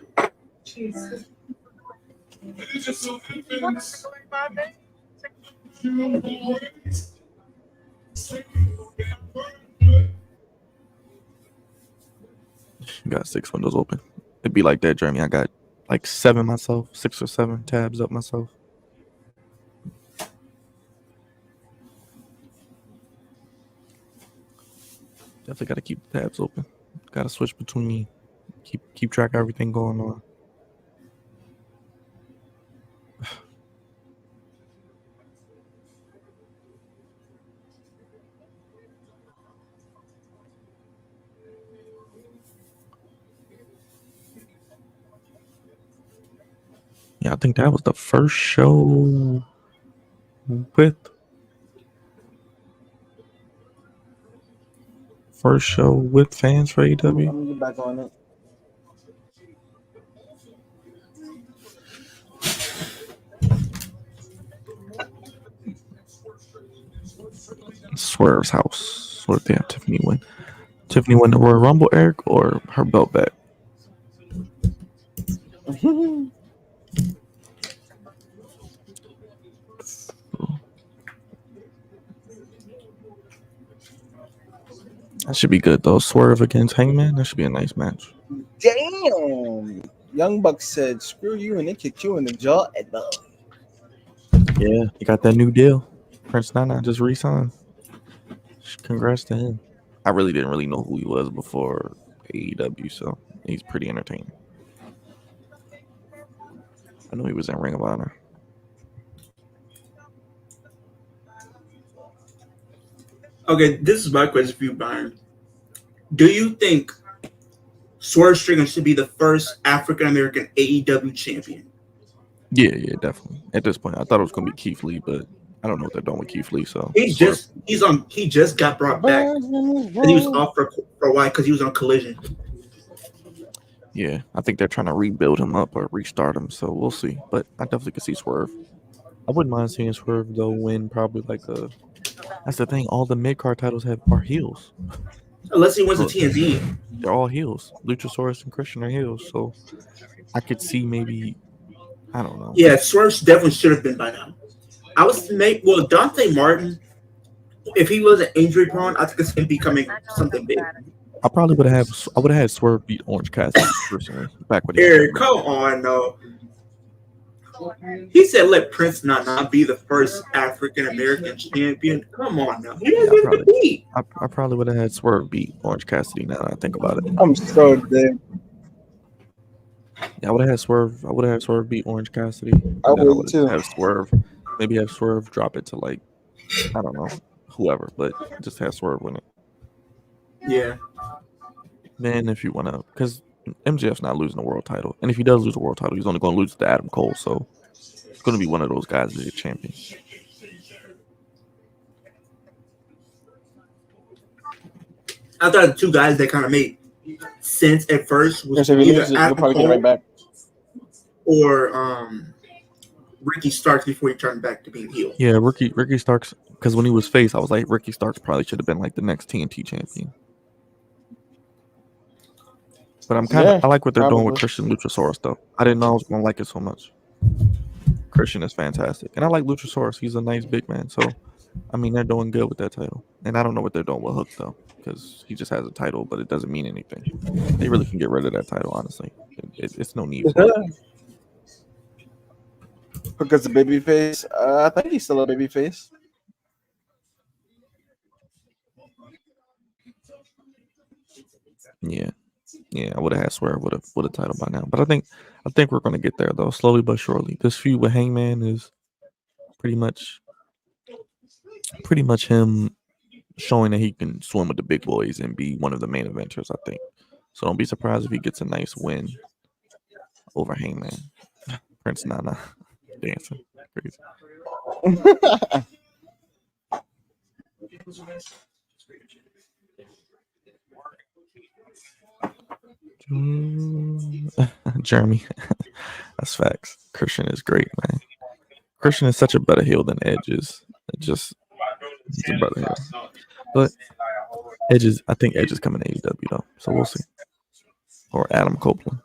You got 6 windows open. It'd be like that, Jeremy. I got like 7 myself, 6 or 7 tabs up myself. Definitely got to keep the tabs open. Got to switch between me. Keep track of everything going on. Yeah, I think that was the first show with fans for AEW. I'm get back on it. Swerve's house. What if they have Tiffany win? Tiffany win the Royal Rumble, Eric, or her belt back? That should be good though. Swerve against Hangman. That should be a nice match. Damn. Young Buck said, "Screw you," and they kicked you in the jaw at the. Yeah, he got that new deal. Prince Nana just re-signed. Congrats to him. I really didn't know who he was before AEW, so he's pretty entertaining. I know he was in Ring of Honor. Okay, this is my question for you, Byron. Do you think Swerve Strickland should be the first African American AEW champion? Yeah, definitely. At this point, I thought it was gonna be Keith Lee, but I don't know what they're doing with Keith Lee. So he just got brought back. He was off for a while because he was on Collision. Yeah, I think they're trying to rebuild him up or restart him. So we'll see. But I definitely could see Swerve. I wouldn't mind seeing Swerve though win probably like a. That's the thing. All the mid card titles are heels. Unless he wins the TNT. They're all heels. Luchasaurus and Christian are heels. So I could see maybe. I don't know. Yeah, Swerve definitely should have been by now. Dante Martin, if he wasn't injury prone, I think it's him becoming something big. I would have had Swerve beat Orange Cassidy personally back when Eric, come on, no. He said, "Let Prince not be the first African American champion." Come on now, he doesn't have to beat. I probably would have had Swerve beat Orange Cassidy. Now that I think about it, I'm so dead. Yeah, I would have had Swerve. I would have had Swerve beat Orange Cassidy, I and then I would would too. have Swerve. Maybe have Swerve drop it to like I don't know whoever, but just have Swerve win it. Yeah. Then if you want to, because MJF's not losing the world title, and if he does lose the world title, he's only going to lose to Adam Cole. So it's going to be one of those guys as your champion. I thought the two guys that kind of made sense at first was So if he either loses it, he'll Adam probably get it right Cole back. or Ricky Starks before he turned back to being heel. Yeah, Ricky Starks, because when he was face, I was like, Ricky Starks probably should have been like the next TNT champion. But I like what they're doing with Probably. Christian Luchasaurus, though. I didn't know I was going to like it so much. Christian is fantastic. And I like Luchasaurus. He's a nice big man. So, I mean, they're doing good with that title. And I don't know what they're doing with Hook, though, because he just has a title, but it doesn't mean anything. They really can get rid of that title, honestly. It's no need for it. Because the babyface, I think he's still a babyface. Yeah. Yeah, I would have had Swerve with a title by now. But I think we're gonna get there though, slowly but surely. This feud with Hangman is pretty much him showing that he can swim with the big boys and be one of the main eventers, I think. So don't be surprised if he gets a nice win over Hangman. Prince Nana dancing. Crazy. Jeremy. That's facts. Christian is great, man. Christian is such a better heel than Edge is. He's a better heel. But I think Edge is coming to AEW though. So we'll see. Or Adam Copeland.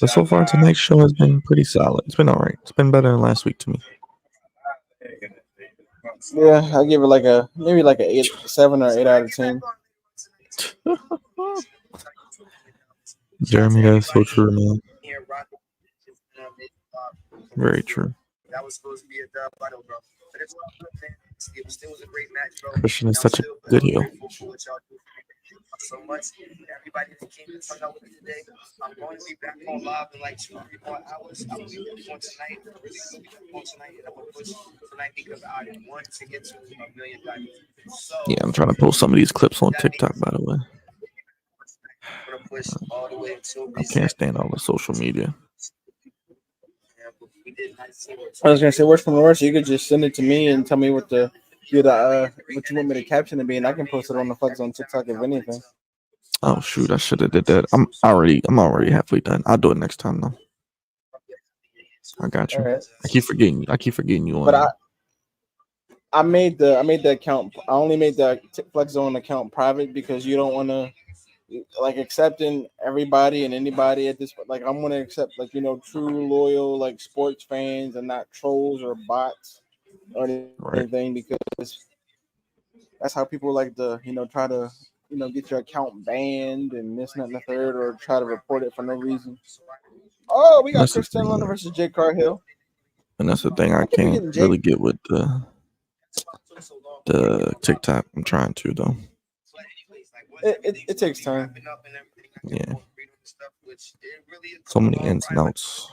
But so far tonight's show has been pretty solid. It's been all right. It's been better than last week to me. Yeah, I give it maybe a 7 or 8 out of 10. Jeremy, that's so true, man. Very true. That was supposed to be a dub, I don't know. But it's all good, man. It still was a great match, bro. Christian is such a good heel. So much. Everybody that came and hung out with me today. I'm going to be back on live in like 2 or 3 more hours. I will be back on tonight. Really going to be back on tonight. And I'm going to push tonight because I want to get to $1 million. So, Yeah, I'm trying to post some of these clips on TikTok, by the way. I'm going to push all the way until I can't stand all the social media. I was gonna say, worst from the worst, you could just send it to me and tell me what you want me to caption to be, and I can post it on the Flex on TikTok if anything. Oh shoot, I should have did that. I'm already halfway done. I'll do it next time though. I got you. Right. I keep forgetting you on. But I made the account. I only made the Flex Zone account private because you don't want to accepting everybody and anybody at this. Like I'm gonna accept true loyal sports fans and not trolls or bots or anything because that's how people like to try to get your account banned and this and that and the third or try to report it for no reason. Oh, we got Christian Luna versus Jake Carhill. And that's the thing I can't really get with the TikTok. I'm trying to though. It takes time. Yeah. So many ins and outs.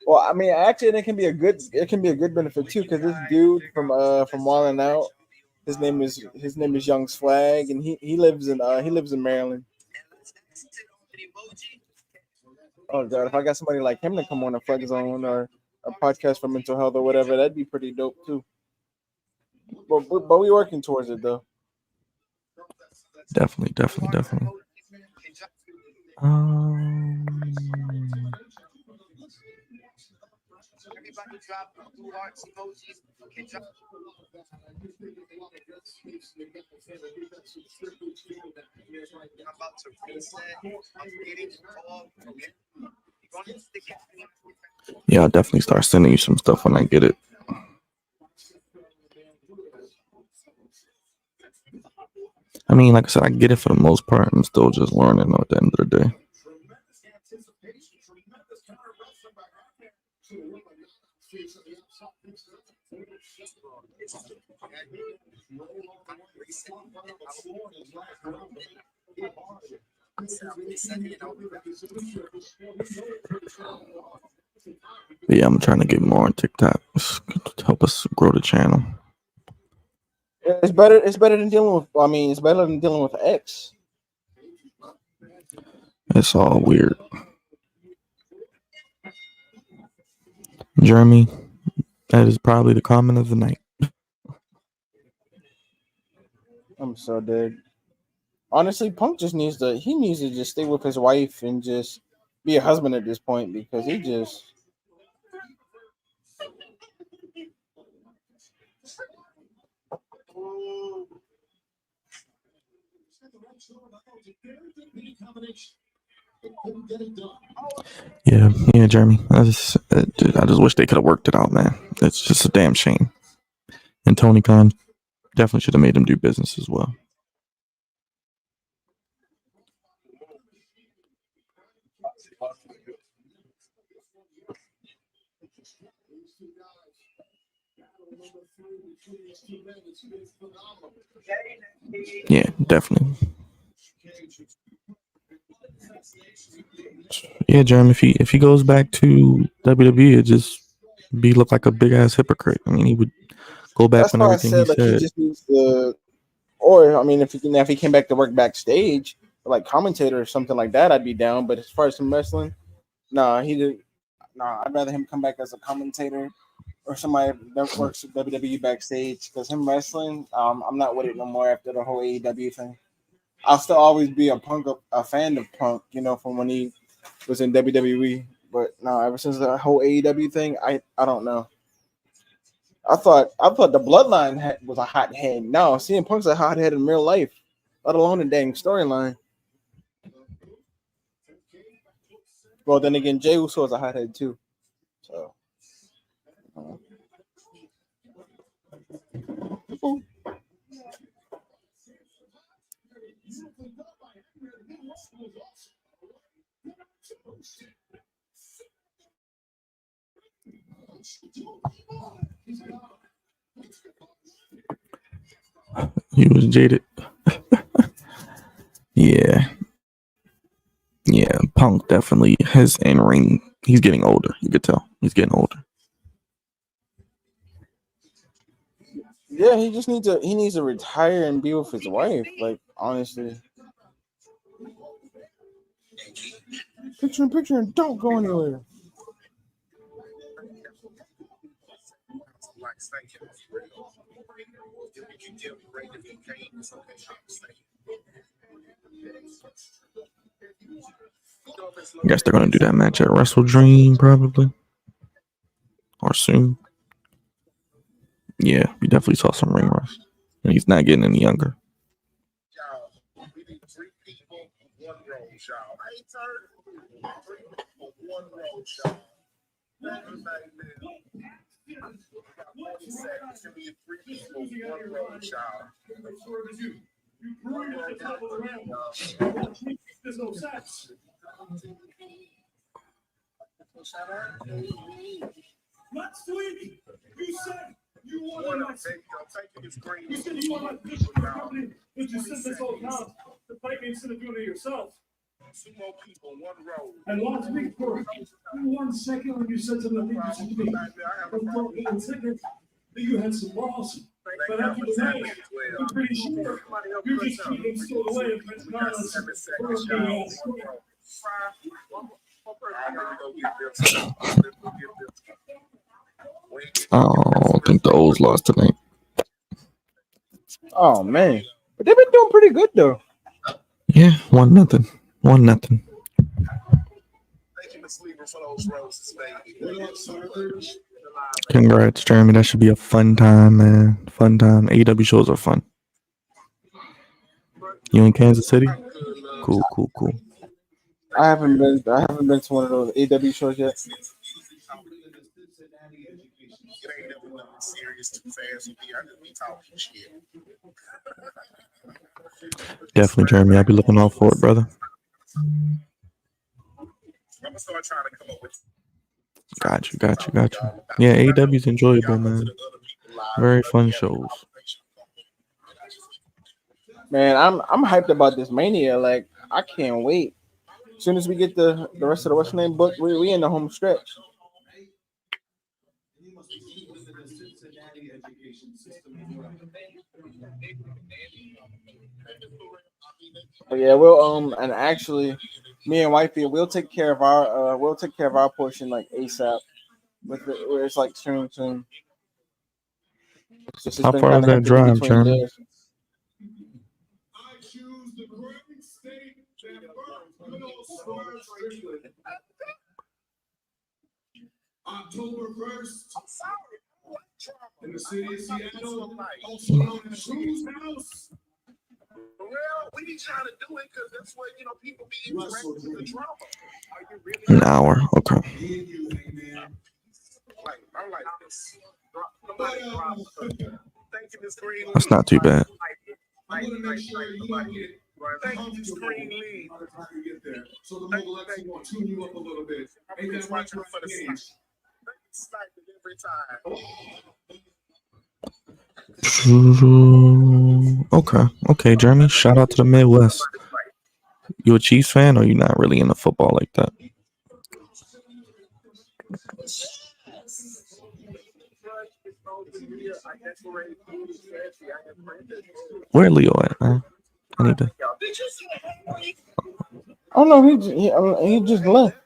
Well, I mean, actually, it can be a good benefit too, because this dude from Wildin' Out, his name is Young Swag, and he lives in Maryland. Oh god, if I got somebody like him to come on a Flex Zone or a podcast for mental health or whatever, that'd be pretty dope too. But we're working towards it though. Definitely. Everybody drop blue hearts emojis. Okay, drop. I'm about to reset, getting involved, you're gonna stick it. Yeah, I'll definitely start sending you some stuff when I get it. I mean, like I said, I get it for the most part. I'm still just learning at the end of the day. But yeah, I'm trying to get more on TikTok to help us grow the channel. It's better. It's better than dealing with. I mean, it's better than dealing with X. It's all weird. Jeremy, that is probably the comment of the night. I'm so dead. Honestly, Punk just needs to. He needs to just stay with his wife and just be a husband at this point because he just. Yeah, Jeremy. I just wish they could have worked it out, man. It's just a damn shame. And Tony Khan definitely should have made him do business as well. Yeah, definitely. Yeah, Jeremy. If he goes back to WWE, it just look like a big ass hypocrite. I mean, he would go back That's on why I everything said he like said. he just needs to. Or I mean, if he came back to work backstage, like commentator or something like that, I'd be down. But as far as him wrestling, nah, he did. Nah, I'd rather him come back as a commentator or somebody that works at WWE backstage. Because him wrestling, I'm not with it no more after the whole AEW thing. I'll still always be a fan of Punk, you know, from when he was in WWE. But no, ever since the whole AEW thing, I don't know. I thought the Bloodline was a hot head. No, CM Punk's a hot head in real life, let alone the dang storyline. Well, then again, Jey Uso is a hot head too. So. He was jaded. Yeah. Punk definitely has in ring. He's getting older. You could tell he's getting older. Yeah, he needs to retire and be with his wife. Like honestly, picture in picture and don't go anywhere. I guess they're gonna do that match at Wrestle Dream probably, or soon. Yeah, we definitely saw some ring rust, and he's not getting any younger. There's no sense. Let's sleep. You said you wanted my. You said you wanted my fish company, but you sent this whole town to fight me instead of doing it yourself. And last week, for 1 second, when you said something that you to me, for 1 second, that you had some balls. But after the night, I'm pretty sure you're just cheating stole away and Vince Collins working ass. I don't think the O's lost tonight. Oh man, but they've been doing pretty good though. Yeah, 1-0. 1-0. Congrats, Jeremy. That should be a fun time, man. Fun time. AEW shows are fun. You in Kansas City? Cool. I haven't been to one of those AEW shows yet. It ain't never nothing serious too fast with me. I just be talking shit. Definitely, Jeremy. I'll be looking out for it, brother. I'm gonna start trying to come up with. Got you. Yeah, AEW's enjoyable, man. Very fun shows. Man, I'm hyped about this Mania. Like, I can't wait. As soon as we get the rest of the what's name book, we in the home stretch. But yeah, we'll and actually, me and Wifey, we'll take care of our portion like ASAP. With it, where it's like soon. It's How been far kind is of that hectic drive, between Jeremy? theirs. I choose the great state that birthed good old Swerve Strickland. October 1st. I'm sorry. In the city of Seattle, also known as Whose House? Well, we be trying to do it because that's what people be interested in the drama. Are you really An hour. Okay. I'm like this. Thank you, Miss Green. That's not too bad. I'm gonna make sure you get thank you, Miss Green Lee. By the time you get there, so the mobile X will tune you up a little bit. Ain't that right for the sniper every time. Okay, Jeremy. Shout out to the Midwest. You a Chiefs fan, or you not really into football like that? Where Leo at, man? I need to. Oh no, he just left.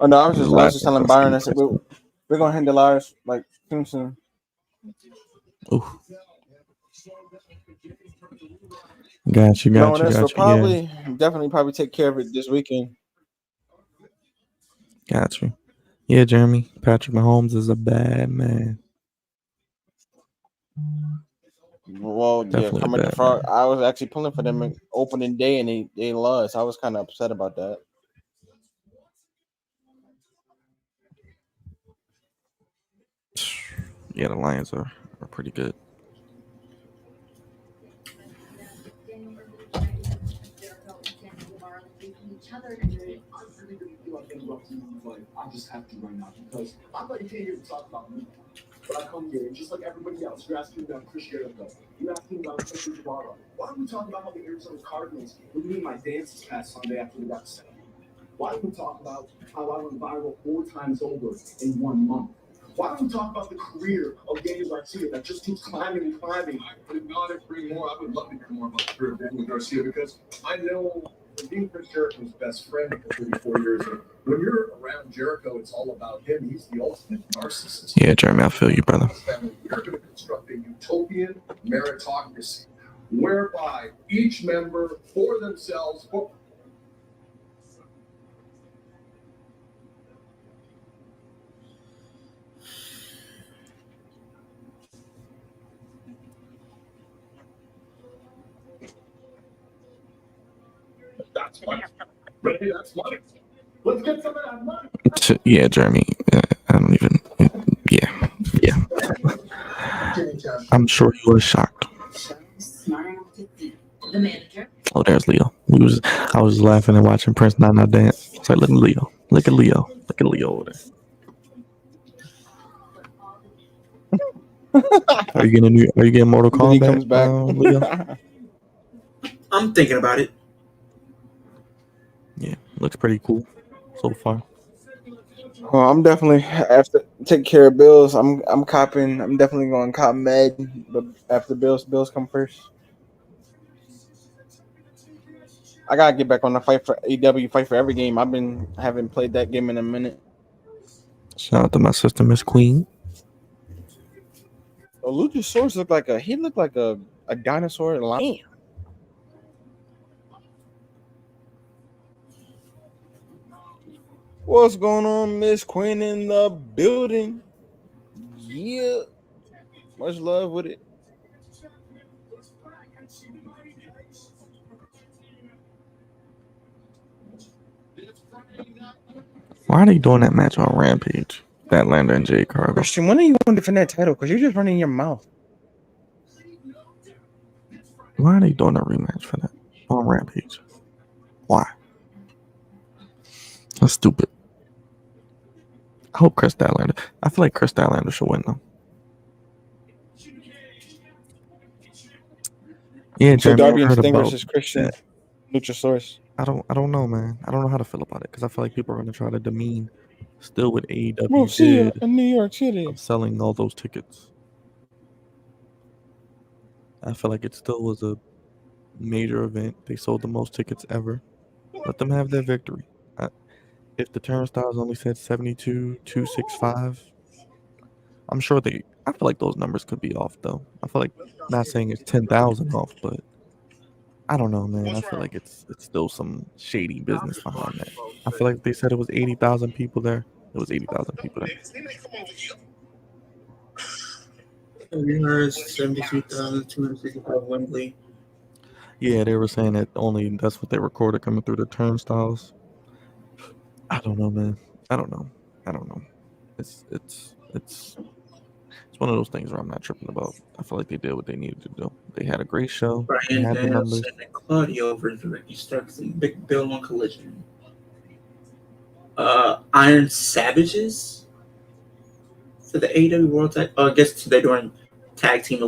Oh no, I was just telling Byron. I said we're gonna handle ours like soon. Ooh. Got you. We'll definitely take care of it this weekend. Got you. Yeah, Jeremy. Patrick Mahomes is a bad man. Well, Definitely Kermit the Frog. I was actually pulling for them opening day, and they lost. I was kind of upset about that. Yeah, the Lions are pretty good. I just have to right now because I'm not here to talk about me. But I come here, and just like everybody else, you're asking about Chris Jericho. You're asking about Chris Jericho. Why don't we talk about how the Arizona Cardinals were doing my dance this past Sunday after we got set? Why don't we talk about how I went viral 4 times over in 1 month? Why don't we talk about the career of Daniel Garcia that just keeps climbing? But if God had bring more, I would love to hear more about the career of Daniel Garcia because I know being Chris Jericho's best friend for 34 years. When you're around Jericho, it's all about him. He's the ultimate narcissist. Yeah, Jeremy, I feel you, brother. You're going to construct a utopian meritocracy whereby each member for themselves. That's money. Ready? That's money. Let's get some of that money. Yeah, Jeremy. I don't even. Yeah. I'm sure he was shocked. The manager. Oh, there's Leo. I was laughing and watching Prince Nana dance. It's like, look at Leo. Look at Leo over there. Are you getting Mortal Kombat? He comes back. Leo? I'm thinking about it. Yeah, looks pretty cool so far. Well, I'm definitely after take care of bills. I'm copping. I'm definitely going to cop Med, but after bills come first. I gotta get back on the Fight for AEW Fight for Every game. I haven't played that game in a minute. Shout out to my sister, Miss Queen. Oh, Luchasaurus looked like a dinosaur lion. What's going on, Miss Queen in the building? Yeah. Much love with it. Why are they doing that match on Rampage? That Lander and Jay Cargo. Christian, when are you going to defend that title? Because you're just running your mouth. Why are they doing a rematch for that on Rampage? Why? That's stupid. I hope Chris Statlander. I feel like Chris Statlander should win though. Yeah, So Jeremy, Darby I and heard Sting about versus Christian that. Luchasaurus. I don't know, man. I don't know how to feel about it because I feel like people are going to try to demean still what AEW We'll see you did in New York City. of selling all those tickets. I feel like it still was a major event. They sold the most tickets ever. Let them have their victory. If the turnstiles only said 72,265, I'm sure I feel like those numbers could be off though. I feel like, not saying it's 10,000 off, but I don't know, man. I feel like it's still some shady business behind that. I feel like they said it was 80,000 people there. It was 80,000 people there. 72,265 Wembley. Yeah, they were saying that only that's what they recorded coming through the turnstiles. I don't know, man. I don't know. It's one of those things where I'm not tripping about. I feel like they did what they needed to do. They had a great show. They Brian had the numbers. Danielson and Claudio versus Ricky Starks and Big Bill on Collision. Iron Savages for the AEW World Tag. I guess they're doing tag team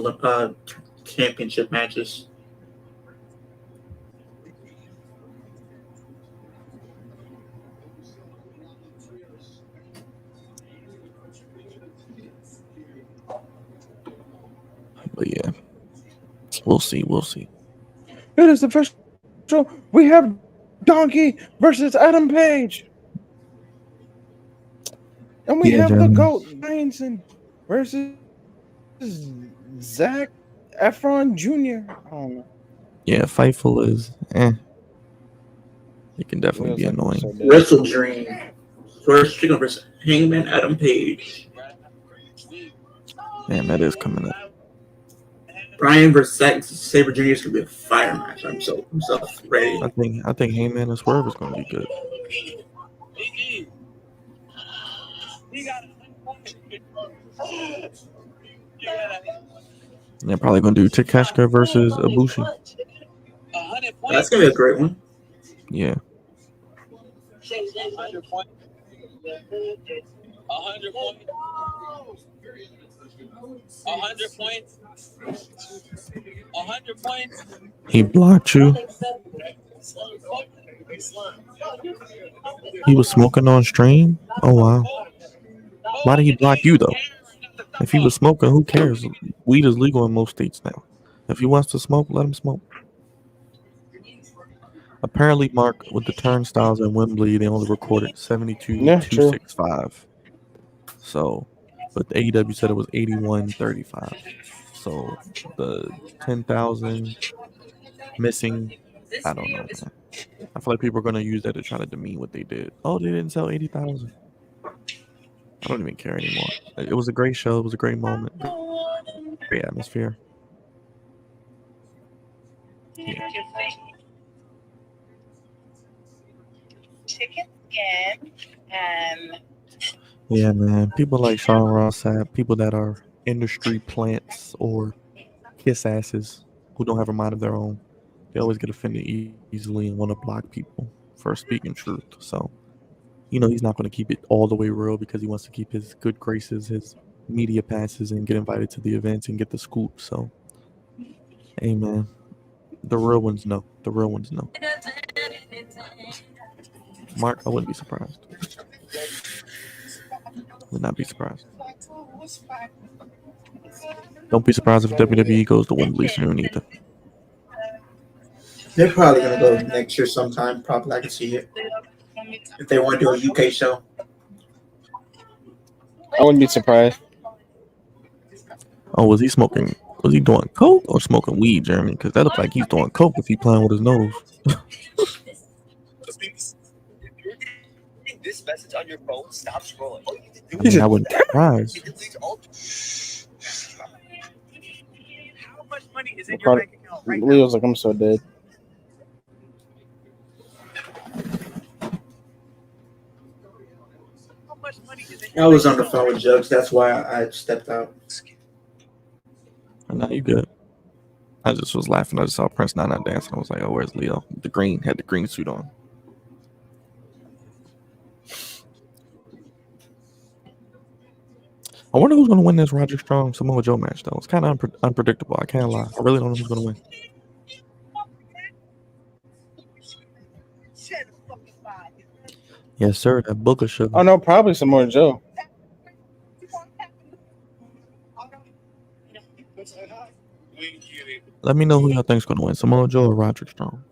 championship matches. But yeah, we'll see. It is the first show. We have Donkey versus Adam Page. And we have Jeremy. the GOAT Bryanson versus Zac Efron Jr. I don't know. Yeah, Fightful is it can definitely be annoying. Wrestle Dream. First Chicken versus Hangman Adam Page. Man, that is coming up. Brian versus Zack Sabre Jr. is gonna be a fire match. I'm so ready. I think Heyman and Swerve is going to be good. They're probably going to do Takeshita versus Ibushi. That's gonna be a great one. Yeah. 100 points. 100 points. 100 points. 100 points. He blocked you. He was smoking on stream? Oh, wow. Why did he block you, though? If he was smoking, who cares? Weed is legal in most states now. If he wants to smoke, let him smoke. Apparently, Mark, with the turnstiles in Wembley, they only recorded 72,265. So, but the AEW said it was 81,35. So, the 10,000 missing, I don't know, man. I feel like people are going to use that to try to demean what they did. Oh, they didn't sell 80,000. I don't even care anymore. It was a great show. It was a great moment. Great atmosphere. Yeah. Chicken skin and Yeah, man. People like Sean Ross Sapp, people that are industry plants or kiss asses who don't have a mind of their own, they always get offended easily and want to block people for speaking truth. So, he's not going to keep it all the way real because he wants to keep his good graces, his media passes, and get invited to the events and get the scoop. So, hey, man, the real ones know. The real ones know. Mark, I wouldn't be surprised. Would not be surprised. Don't be surprised if WWE goes to Wembley soon either. They're probably gonna go next year sometime. Probably, I can see it. If they want to do a UK show. I wouldn't be surprised. Oh, was he smoking? Was he doing coke or smoking weed, Jeremy? Because that looks like he's doing coke if he's playing with his nose. message on your phone, stop scrolling. All you need to do I mean, I wouldn't be surprised. it deletes all. How much money is in your Ricardo, bank account right now? Leo's like, I'm so dead. How much money is in I your was bank on the account phone right with Jugs. That's why I stepped out. No, you good. I just was laughing. I just saw Prince Nana dancing. I was like, oh, where's Leo? Had the green suit on. I wonder who's going to win this Roger Strong Samoa Joe match, though. It's kind of unpredictable. I can't lie. I really don't know who's going to win. Yes, sir. That Booker should. Oh no, probably Samoa Joe. Let me know who y'all think's going to win, Samoa Joe or Roderick Strong.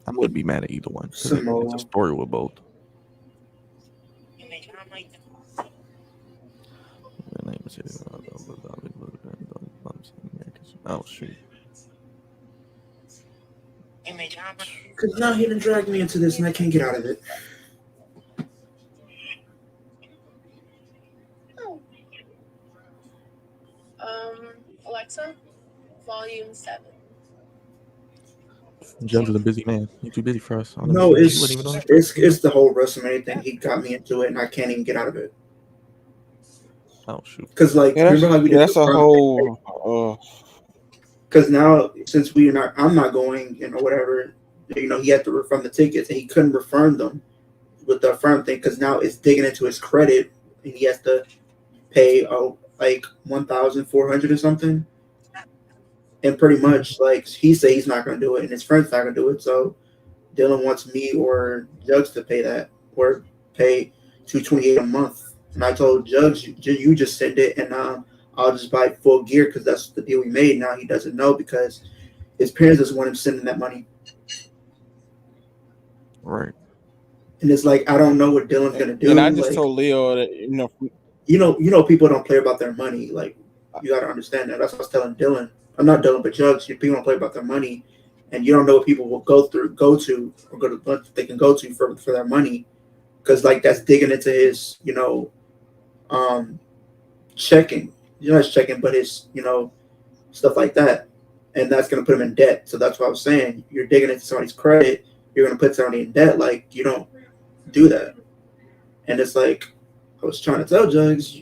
I wouldn't be mad at either one because it's a story with both. Oh shoot! Because now he done dragged me into this and I can't get out of it. Alexa, volume 7. Jugs is a busy man. He's too busy for us. No, it's the whole WrestleMania thing. He got me into it and I can't even get out of it. Oh shoot! Because that's a whole. Because now since I'm not going and whatever, he had to refund the tickets and he couldn't refund them with the affirm thing because now it's digging into his credit and he has to pay like $1,400 or something. And pretty much like he said he's not going to do it and his friend's not going to do it. So Dylan wants me or Jugs to pay that or pay $228 a month. And I told Jugs, you just send it and I'll just buy full gear because that's the deal we made. Now he doesn't know because his parents doesn't want him sending that money. Right. And it's like I don't know what Dylan's gonna do. And I just told Leo that people don't play about their money. Like you gotta understand that. That's what I was telling Dylan. I'm not Dylan, but Jugs. People don't play about their money, and you don't know what people will go to they can go to for their money, because like that's digging into his checking. Not his checking, but his stuff like that, and that's gonna put him in debt. So that's what I was saying. You're digging into somebody's credit. You're gonna put somebody in debt. Like you don't do that. And it's like I was trying to tell Jugs,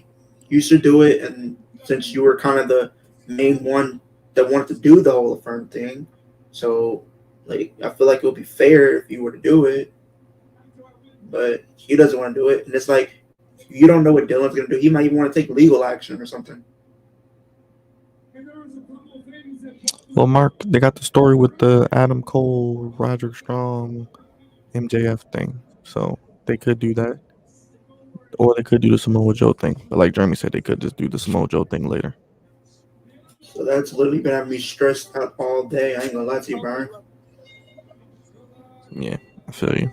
you should do it. And since you were kind of the main one that wanted to do the whole affirm thing, so like I feel like it would be fair if you were to do it. But he doesn't want to do it, and it's like you don't know what Dylan's gonna do. He might even want to take legal action or something. Well, Mark, they got the story with the Adam Cole, Roderick Strong, MJF thing, so they could do that, or they could do the Samoa Joe thing. But like Jeremy said, they could just do the Samoa Joe thing later. So that's literally been having me stressed out all day. I ain't gonna lie to you, Brian. Yeah, I feel you.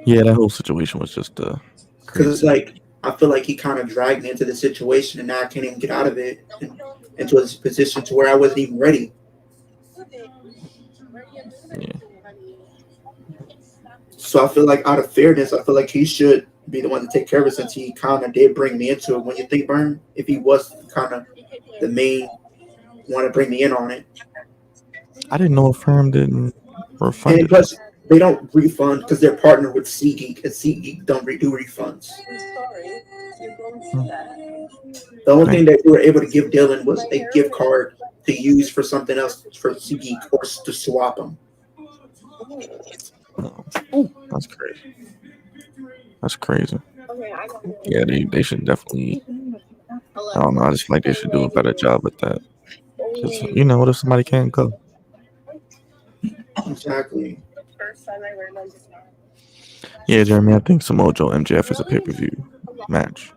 Yeah, that whole situation was just because it's like I feel like he kind of dragged me into the situation, and now I can't even get out of it into a position to where I wasn't even ready. Yeah. So I feel like out of fairness, I feel like he should be the one to take care of it since he kind of did bring me into it. When you think, Brian, if he was kind of the main one to bring me in on it. I didn't know a firm didn't refund and plus, they don't refund because they're partnered with SeatGeek, and SeatGeek don't do refunds. The only thing that we were able to give Dylan was a gift card to use for something else for SeatGeek or to swap them. Oh, that's crazy. That's crazy. Yeah, they should definitely. I don't know. I just feel like they should do a better job with that. Because, what if somebody can't go? Exactly. Yeah, Jeremy, I think Samoa Joe MJF is a pay-per-view match.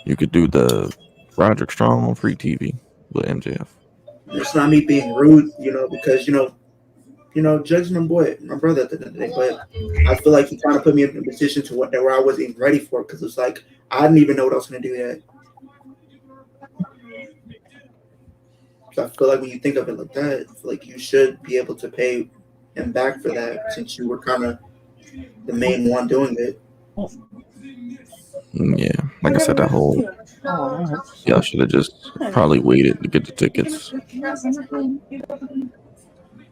You could do the Roderick Strong on free TV with MJF. It's not me being rude, because Judge my brother at the end of the day, but I feel like he kind of put me in a position to where I wasn't even ready for it because it's like I didn't even know what I was going to do yet. So I feel like when you think of it like that, I feel like you should be able to pay him back for that since you were kind of the main one doing it. Yeah, like I said, that whole y'all should have just probably waited to get the tickets.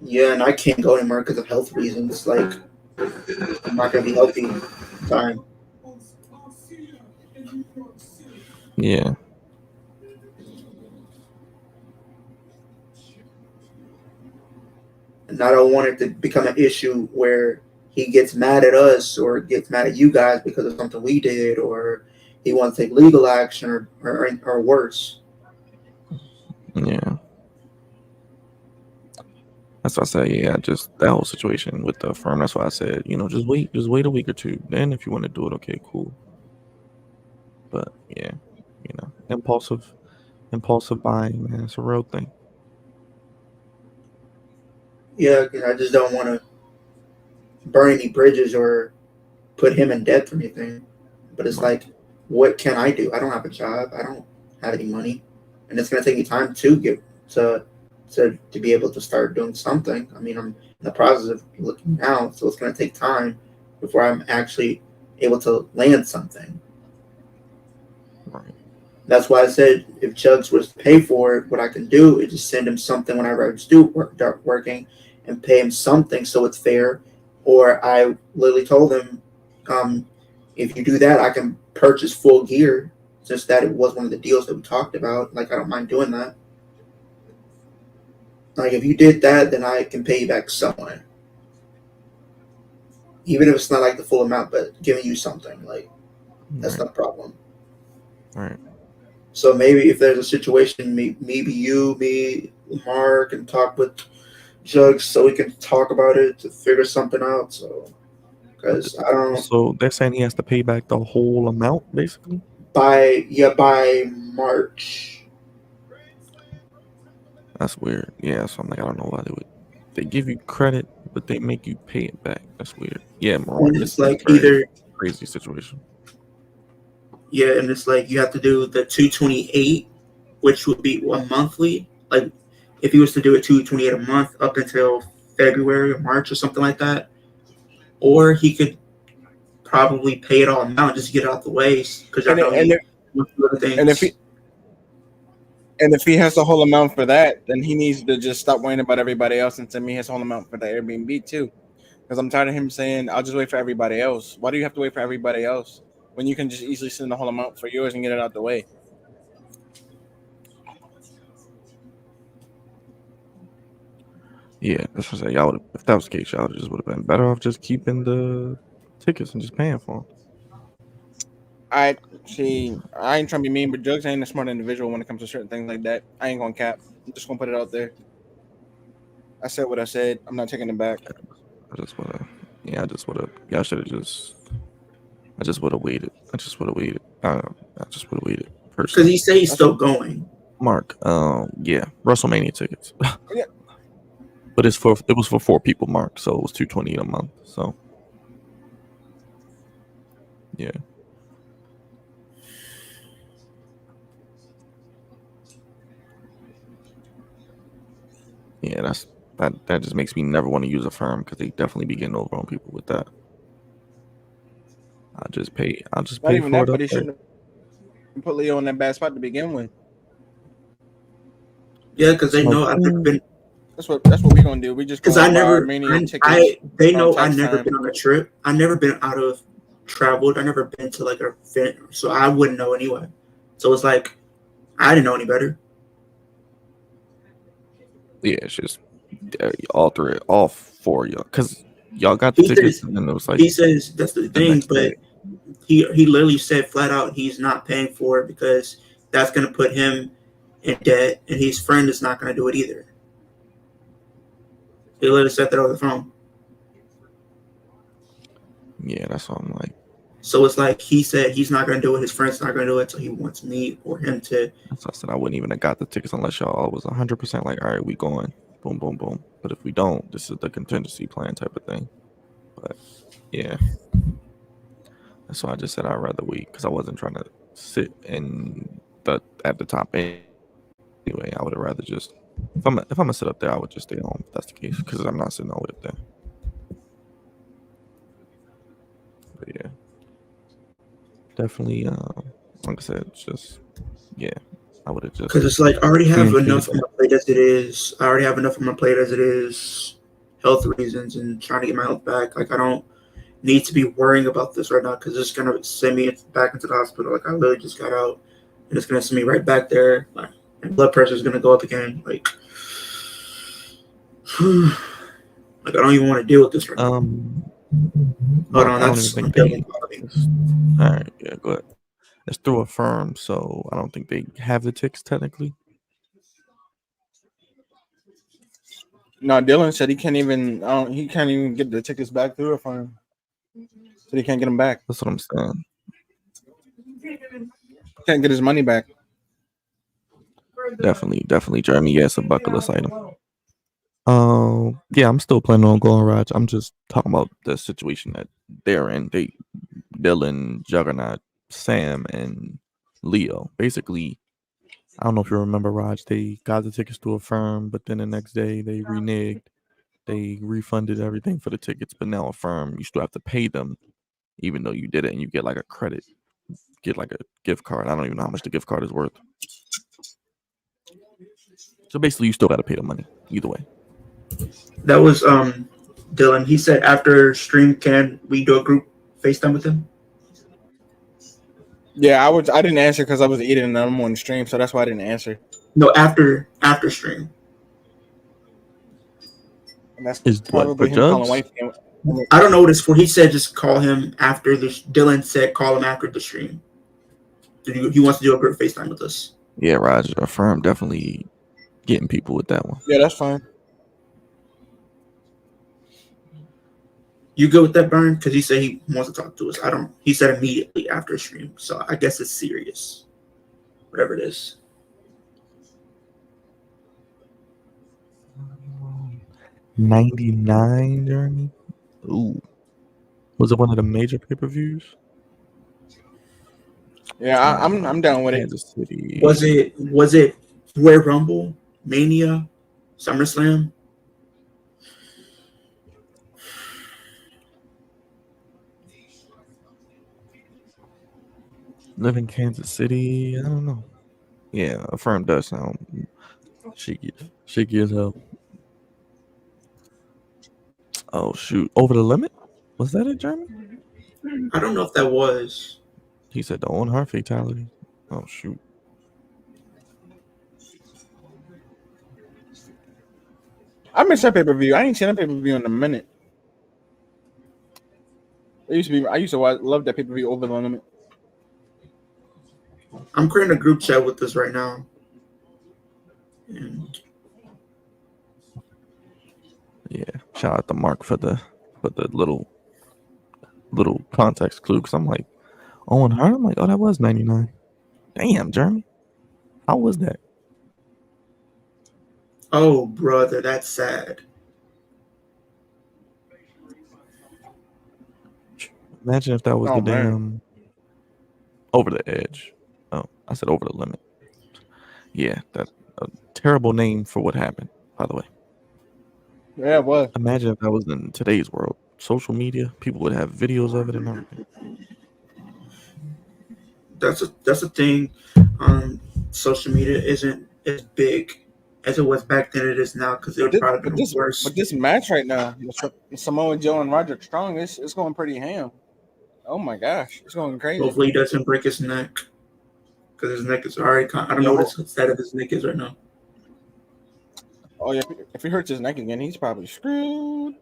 Yeah, and I can't go anymore because of health reasons. Like, I'm not gonna be healthy in time. Yeah. And I don't want it to become an issue where he gets mad at us or gets mad at you guys because of something we did, or he wants to take legal action or worse. Yeah. That's why I said, yeah, just that whole situation with the firm. That's why I said, just wait a week or two. Then if you want to do it, okay, cool. But yeah, impulsive buying, man, it's a real thing. Yeah, 'cause I just don't want to burn any bridges or put him in debt or anything. But it's like, what can I do? I don't have a job. I don't have any money, and it's gonna take me time to get to be able to start doing something. I mean, I'm in the process of looking now, so it's gonna take time before I'm actually able to land something. Right. That's why I said if Chugs was to pay for it, what I can do is just send him something whenever I start working and pay him something so it's fair. Or I literally told him, if you do that, I can purchase full gear. Just that it was one of the deals that we talked about. Like, I don't mind doing that. Like, if you did that, then I can pay you back somewhere. Even if it's not like the full amount, but giving you something. Like, that's Right. not a problem. Right. So maybe if there's a situation, maybe you, me, Lamar can talk with Jugs so we can talk about it to figure something out. So, because I don't So they're saying he has to pay back the whole amount, basically. by March. That's weird. Yeah, so I'm like, I don't know why they give you credit, but they make you pay it back. That's weird. Yeah, Marwan, And this it's is like very either crazy situation. and it's like you have to do the 228, which would be one monthly. Like if he was to do it 228 a month up until February or March or something like that, or he could probably pay it all now and just get it out the way because I And know and he if, wants to do other and if things. he has the whole amount for that, then he needs to just stop worrying about everybody else and send me his whole amount for the Airbnb too. Because I'm tired of him saying, "I'll just wait for everybody else." Why do you have to wait for everybody else when you can just easily send the whole amount for yours and get it out the way? Yeah, that's what I say. Y'all would, if that was the case, y'all just would have been better off just keeping the tickets and just paying for them. I ain't trying to be mean, but Jugs ain't a smart individual when it comes to certain things like that. I ain't gonna cap. I'm just gonna put it out there. I said what I said. I'm not taking it back. I just would have. Yeah, I just would have. Y'all should have just. I just would have waited. I just would have waited. I just would have waited. Because Personally, he said he's still going. Mark. Yeah, WrestleMania tickets. Yeah. But it was for 4 people, Mark. So it was $228 a month. So yeah. Yeah, that just makes me never want to use a firm because they definitely be getting over on people with that. I'll just pay Not even for that, it but up he there. shouldn't have put Leo in that bad spot to begin with. Yeah, because they So know I've never been. That's what we're gonna do. We just Because gonna I buy our never, Mania tickets they around know I tax never time. been on a trip. I never been out of traveled. I never been to like an event, so I wouldn't know anyway. So it's like I didn't know any better. yeah, it's just alter it all 4 y'all because y'all got the He tickets says and then it was like he says that's the the thing, next but day. he literally said flat out he's not paying for it because that's going to put him in debt, and his friend is not going to do it either. He literally said that over the phone. Yeah, that's what I'm like. So it's like he said he's not going to do it. His friend's not going to do it. So he wants me or him to. That's why I said I wouldn't even have got the tickets unless y'all was 100% like, all right, we going, boom, boom, boom. But if we don't, this is the contingency plan type of thing. But yeah, that's why I just said I'd rather wait because I wasn't trying to sit at the top anyway. I would have rather just if I'm gonna sit up there, I would just stay home if that's the case because I'm not sitting all the way up there. definitely. Like I said, it's just yeah. I would have just Because it's like I already have communicated enough on my plate as it is. I already have enough on my plate as it is. Health reasons and trying to get my health back. Like I don't need to be worrying about this right now because it's gonna send me back into the hospital. Like I literally just got out, and it's gonna send me right back there. Like my blood pressure is gonna go up again. Like, like I don't even want to deal with this right now. Hold on, I don't that's even think they. All right, yeah, go ahead. It's through a firm, so I don't think they have the tickets technically. No, Dylan said he can't even. He can't even get the tickets back through a firm. So he can't get them back. That's what I'm saying. Can't get his money back. Definitely, Jeremy. Yeah, it's a bucket list item. Yeah, I'm still planning on going, Raj. I'm just talking about the situation that they're in. Dylan, Juggernaut, Sam, and Leo. Basically, I don't know if you remember, Raj. They got the tickets to a firm, but then the next day they reneged. They refunded everything for the tickets, but now a firm, you still have to pay them, even though you did it, and you get like a credit, get like a gift card. I don't even know how much the gift card is worth. So basically, you still got to pay the money either way. That was Dylan. He said after stream, can we do a group FaceTime with him? Yeah, I didn't answer because I was eating and I'm on the stream, so that's why I didn't answer. No, after stream. And that's Is probably what, him calling wife. I don't know what it's for. He said just call him after the. Dylan said call him after the stream. He wants to do a group FaceTime with us. Yeah, Roger. A firm definitely getting people with that one. Yeah, that's fine. You good with that, Burn? Because he said he wants to talk to us. I don't. He said immediately after stream, so I guess it's serious. Whatever it is. $99, Jeremy. Ooh, was it one of the major pay-per-views? Yeah, I'm down with Kansas City. Was it Royal Rumble, Mania, SummerSlam? Live in Kansas City. I don't know. Yeah, a firm does sound shaky as hell. Oh shoot! Over the limit? Was that it, Jeremy? I don't know if that was. He said the Owen Hart fatality. Oh shoot! I missed that pay-per-view. I ain't seen that pay-per-view in a minute. I used to love that pay-per-view Over the Limit. I'm creating a group chat with us right now. And Yeah, shout out to Mark for the little context clue, because I'm like, Owen Hart. I'm like, oh, that was 99. Damn, Jeremy, how was that? oh, brother, that's sad. Imagine if that was the damn Over the Edge. Oh, I said Over the Limit. Yeah, that's a terrible name for what happened, by the way. Yeah, it was. Imagine if that was in today's world. Social media, people would have videos of it and everything. That's a thing. Social media isn't as big as it was back then. It is now because it would probably be worse. But this match right now, Samoa Joe and Roderick Strong, it's going pretty ham. Oh my gosh, it's going crazy. Hopefully he doesn't break his neck, because his neck is already. I don't know what the state of his neck is right now. Oh yeah, if he hurts his neck again, he's probably screwed.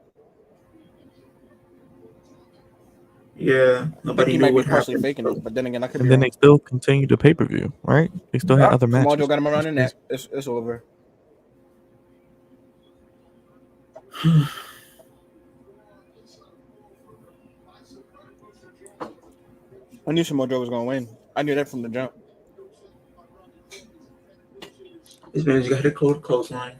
Yeah, nobody he knew might what be partially happened. faking it, but then again, I could. And then they still continue the pay-per-view, right? They still had other matches. Samoa Joe got him around the neck. It's over. I knew Samoa Joe was going to win. I knew that from the jump. This man's got a clothesline.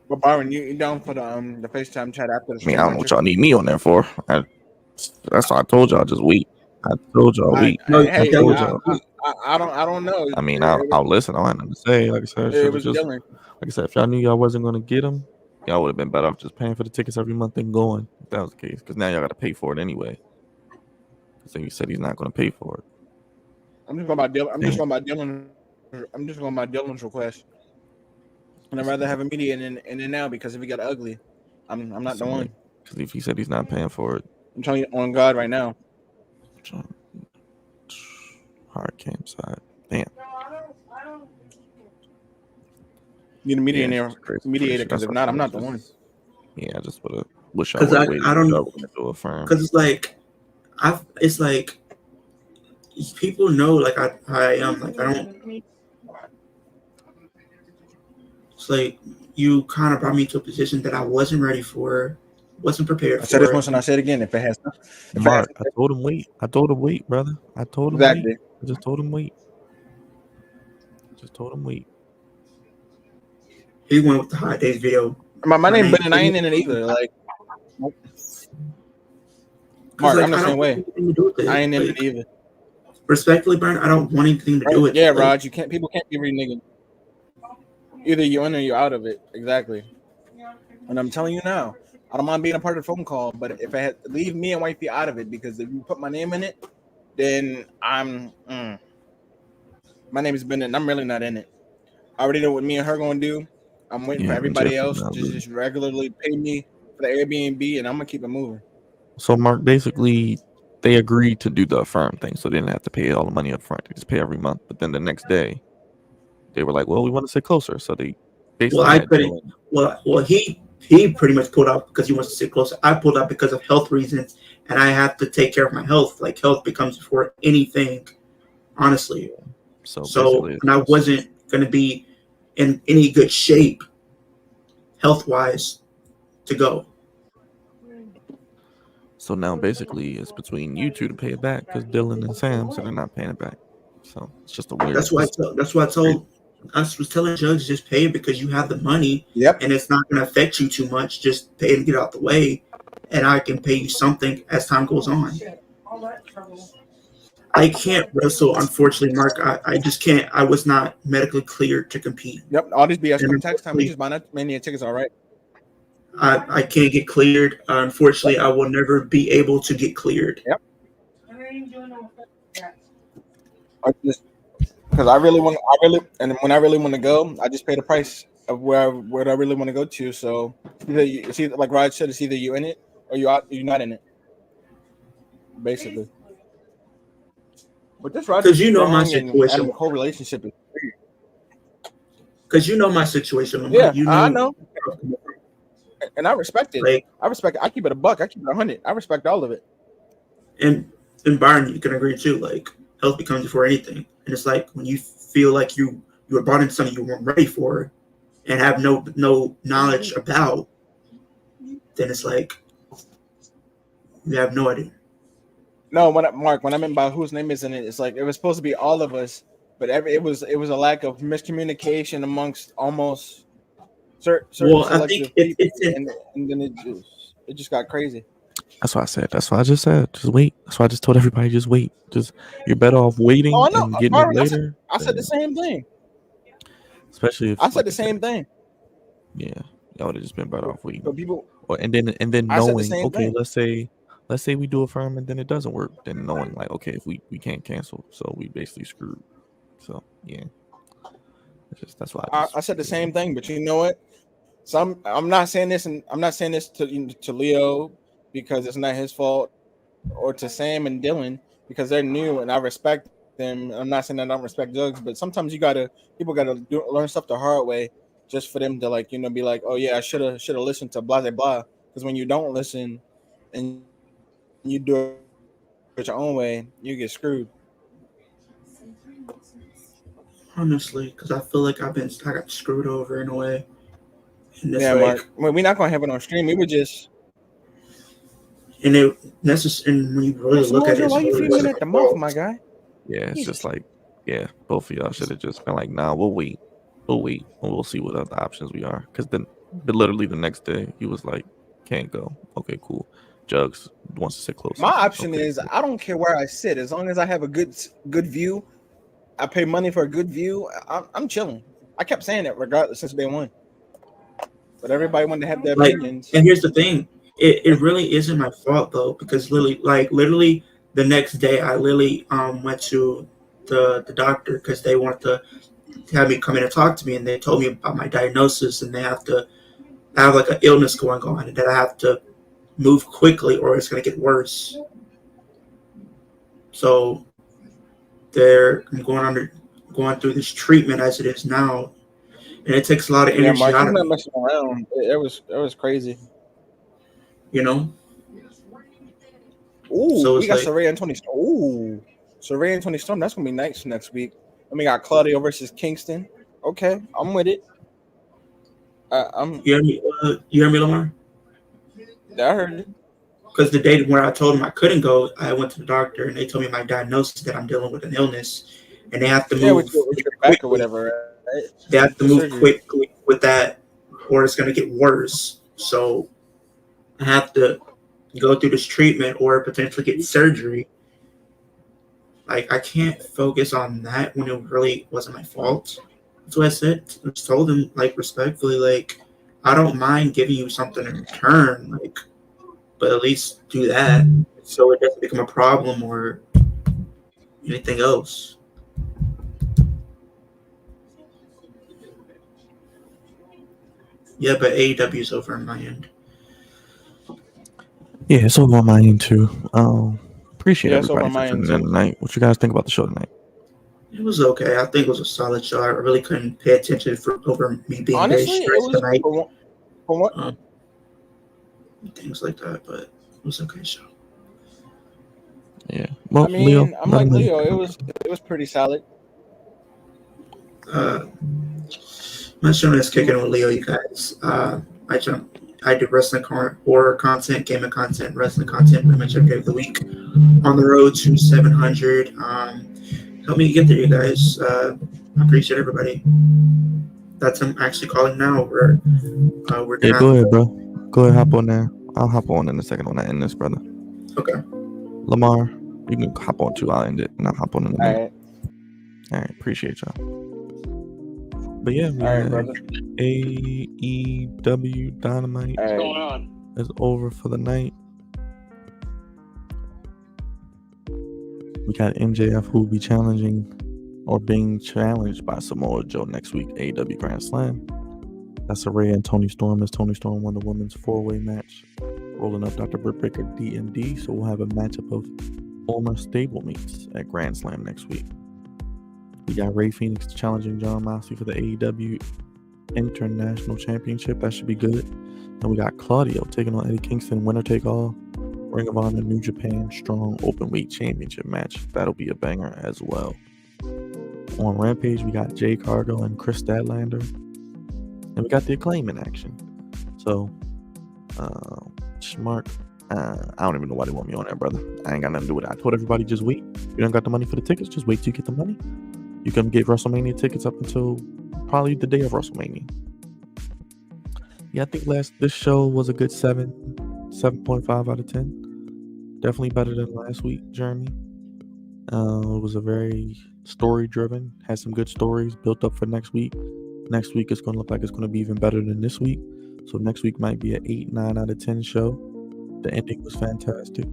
But Byron, you down for the FaceTime chat after the stream? I don't know what y'all need me on there for. That's why I told y'all just wait. I told y'all wait. I don't know. I mean, I'll listen. I don't have nothing to say. Like I said, It was Dylan. Like I said, if y'all knew y'all wasn't gonna get them, Y'all would have been better off just paying for the tickets every month and going, if that was the case. Because now y'all got to pay for it anyway. So he said he's not going to pay for it. I'm just going by Dylan. I'm just going by Dylan's request. And I'd rather have a media in and now, because if it got ugly, I'm not the one. Because if he said he's not paying for it, I'm telling you on God right now. Hard campsite. Damn. Need a media in there, mediator, because if not, I'm not the one. Yeah, I just would have wish I would have waited. I don't know. Because it's like people know like I am like I don't. It's like you kind of brought me to a position that I wasn't ready for, wasn't prepared for. I said this once and I said it again. If it has, Mark, I told him wait. I told him wait, brother. I told him exactly. Wait. I just told him wait. He went with the Hot Days video. My name Ben and I ain't in it either. Like, Mark, I'm the same way. I ain't in it either. Respectfully, Brian, I don't want anything to do with it. Yeah, Raj, people can't be reneging. Either you're in or you're out of it. Exactly. And I'm telling you now, I don't mind being a part of the phone call, but if I had to leave me and wifey out of it, because if you put my name in it, then my name is Ben and I'm really not in it. I already know what me and her gonna do. I'm waiting for everybody else to just regularly pay me for the Airbnb, and I'm gonna keep it moving. So Mark, basically, they agreed to do the Affirm thing, so they didn't have to pay all the money up front. They just pay every month. But then the next day, they were like, "Well, we want to sit closer," so they basically. He pretty much pulled out because he wants to sit closer. I pulled out because of health reasons, and I have to take care of my health. Like health becomes before anything, honestly. So and I wasn't going to be in any good shape, health-wise, to go. So now basically it's between you two to pay it back because Dylan and Sam said they're not paying it back. So it's just a weird. That's why I was telling Judge, just pay it because you have the money. Yep. And it's not going to affect you too much. Just pay it and get out the way, and I can pay you something as time goes on. I can't wrestle, unfortunately, Mark. I just can't. I was not medically cleared to compete. Yep, all these BS tax time. We just buy that many tickets, all right. I can't get cleared. Unfortunately, I will never be able to get cleared. Yep. Because when I really want to go, I just pay the price of where I really want to go to. So either like Raj said, it's either you in it or you're not in it. Basically. But this Raj, because you know my situation, and the whole relationship is weird. Because you know my situation. Yeah, you know, I know. And I respect it. Like, I respect it. I keep it $100. I keep it 100. I respect all of it. And Byron, you can agree too. Like health becomes before anything, and it's like when you feel like you were brought into something you weren't ready for, and have no knowledge about, then it's like you have no idea. No, when I meant by whose name is in it, it's like it was supposed to be all of us, but it was a lack of miscommunication amongst almost certain selective people, and then it just got crazy. That's what I said. That's what I just said. Just wait. That's why I just told everybody just wait. You're better off waiting and getting it later. I said the same thing. Especially if I said the same thing. Yeah, y'all would have just been better off waiting. So people, and then knowing, okay, let's say we do Affirm and then it doesn't work, then knowing like, okay, if we can't cancel, so we basically screwed. So yeah, that's why I said the same thing. But you know what? I'm not saying this, and I'm not saying this to Leo because it's not his fault, or to Sam and Dylan because they're new and I respect them. I'm not saying that I don't respect Jugs, but sometimes people gotta learn stuff the hard way just for them to be like, oh yeah, I should have listened to blah blah blah. Because when you don't listen and you do it your own way, you get screwed. Honestly, because I feel like I got screwed over in a way. Yeah, Mark. Well, we're not gonna have it on stream. We would just. And when you really look at it, why you feeling at the mouth, my guy? Yeah, it's just like, yeah, both of y'all should have just been like, nah, we'll wait, and we'll see what other options we are. Because then, literally the next day, he was like, can't go. Okay, cool. Jugs wants to sit close. My option is I don't care where I sit as long as I have a good view. I pay money for a good view. I'm chilling. I kept saying that regardless since day one. But everybody wanted to have their Like, opinions. and here's the thing, it really isn't my fault though, because literally the next day I literally went to the doctor because they wanted to have me come in and talk to me, and they told me about my diagnosis, and I have like an illness going on, and that I have to move quickly or it's going to get worse. So I'm going through this treatment as it is now, and it takes a lot of Yeah, energy Mark, out he's of not me. messing around. It was crazy. You know. Ooh, So we it's got like, Saraya and Tony Storm. Ooh, Saraya and Tony Storm. That's gonna be nice next week. And we got Claudio versus Kingston. Okay, I'm with it. I'm. you hear me? You hear me, Lamar? I heard it. Because the day when I told them I couldn't go, I went to the doctor and they told me my diagnosis that I'm dealing with an illness, and they have to Yeah, move with your back or quickly. whatever, right? They have to The move surgery. quickly with that, or it's going to get worse. So I have to go through this treatment or potentially get surgery. Like, I can't focus on that when it really wasn't my fault. That's what I said. I just told him, like, respectfully, like, I don't mind giving you something in return, like, but at least do that so it doesn't become a problem or anything else. Yeah, but AEW is over on my end. Yeah, it's over on my end too. Appreciate Yeah, it's over everybody on for my end tuning in too. tonight. What you guys think about the show tonight? It was okay. I think it was a solid show. I really couldn't pay attention over me being very Honestly, it stressed was tonight. for what? Things like that, but it was okay show. Yeah. Well, I Leo, mean, I'm let like him Leo. It know. was pretty solid. My show is kicking with Leo, you guys. I do wrestling horror content, gaming content, wrestling content pretty much every day of the week. On the road to 700. Help me get there, you guys. I appreciate everybody. That's I'm actually calling now. We're Yeah, gonna go ahead, bro. Go ahead, hop on there. I'll hop on in a second when I end this, brother. Okay. Lamar, you can hop on too. I'll end it, and I'll hop on in a minute. Right. All right, appreciate y'all. But yeah, we All right, had brother. AEW Dynamite All right. What's going on? is over for the night. We got MJF who will be challenging or being challenged by Samoa Joe next week, AEW Grand Slam. That's Saraya and Tony Storm, as Tony Storm won the women's 4-way match, rolling up Dr. Britt Baker DMD. So we'll have a matchup of former stable mates at Grand Slam next week. We got Rey Fenix challenging John Moxley for the AEW International Championship. That should be good. And we got Claudio taking on Eddie Kingston, winner take all, Ring of Honor New Japan Strong Openweight Championship match. That'll be a banger as well. On Rampage, we got Jay Cargill and Chris Statlander. And we got the Acclaim in action. So, Schmark, I don't even know why they want me on there, brother. I ain't got nothing to do with it. I told everybody just wait. You don't got the money for the tickets, just wait till you get the money. You can get WrestleMania tickets up until probably the day of WrestleMania. Yeah, I think this show was a good 7.5 out of 10. Definitely better than last week, Jeremy. It was a very story driven, had some good stories built up for next week. Next week it's going to look like it's going to be even better than this week. So next week might be an 8-9 out of 10 show. The ending was fantastic.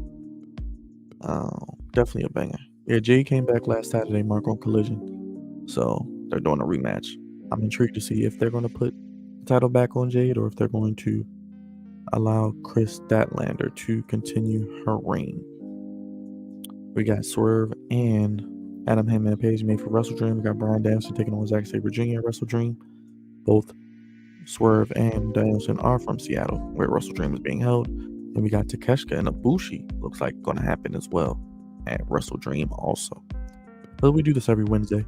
Definitely a banger. Yeah, Jay came back last Saturday, Mark, on Collision. So they're doing a rematch. I'm intrigued to see if they're going to put the title back on Jade or if they're going to allow Chris Statlander to continue her reign. We got Swerve and Adam Heyman Page made for WrestleDream. We got Bryan Danielson taking on Zack Sabre Jr. at WrestleDream. Both Swerve and Danielson are from Seattle, where WrestleDream is being held. And we got Takeshita and Ibushi. Looks like going to happen as well at WrestleDream also. But we do this every Wednesday.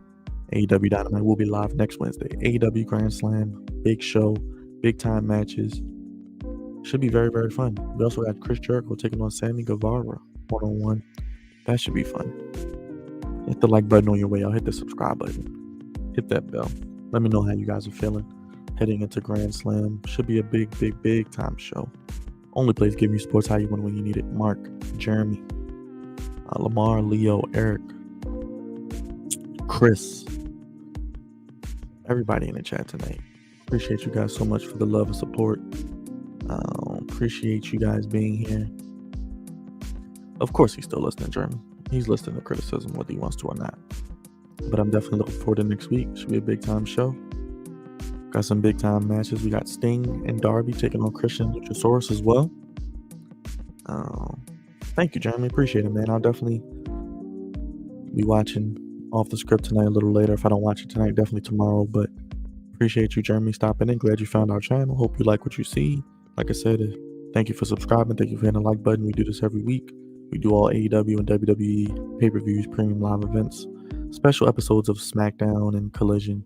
AEW Dynamite will be live next Wednesday. AEW Grand Slam, big show, big time matches. Should be very, very fun. We also got Chris Jericho taking on Sammy Guevara one-on-one. That should be fun. Hit the like button on your way out. Hit the subscribe button. Hit that bell. Let me know how you guys are feeling heading into Grand Slam. Should be a big, big, big time show. Only place giving you sports how you want when you need it. Mark, Jeremy, Lamar, Leo, Eric, Chris, everybody in the chat tonight. Appreciate you guys so much for the love and support. Appreciate you guys being here. Of course, he's still listening, Jeremy. He's listening to criticism, whether he wants to or not. But I'm definitely looking forward to next week. Should be a big time show. Got some big time matches. We got Sting and Darby taking on Christian and Luchasaurus as well. Thank you, Jeremy. Appreciate it, man. I'll definitely be watching Off the Script tonight a little later. If I don't watch it tonight, definitely tomorrow. But appreciate you, Jeremy, stopping in. Glad you found our channel. Hope you like what you see. Like I said, thank you for subscribing. Thank you for hitting the like button. We do this every week. We do all AEW and WWE pay-per-views, premium live events, special episodes of SmackDown and Collision.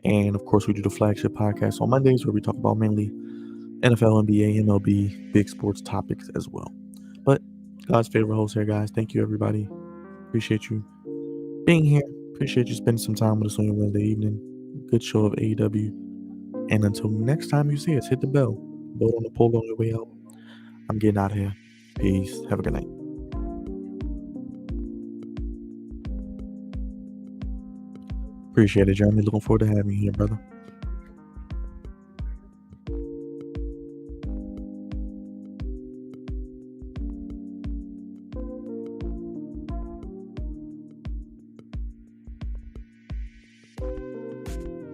And, of course, we do the flagship podcast on Mondays where we talk about mainly NFL, NBA, MLB, big sports topics as well. But God's favorite host here, guys. Thank you, everybody. Appreciate you being here. Appreciate you spending some time with us on your Wednesday evening. Good show of AEW. And until next time you see us, hit the bell. Vote on the poll on your way out. I'm getting out of here. Peace. Have a good night. Appreciate it, Jeremy. Looking forward to having you here, brother.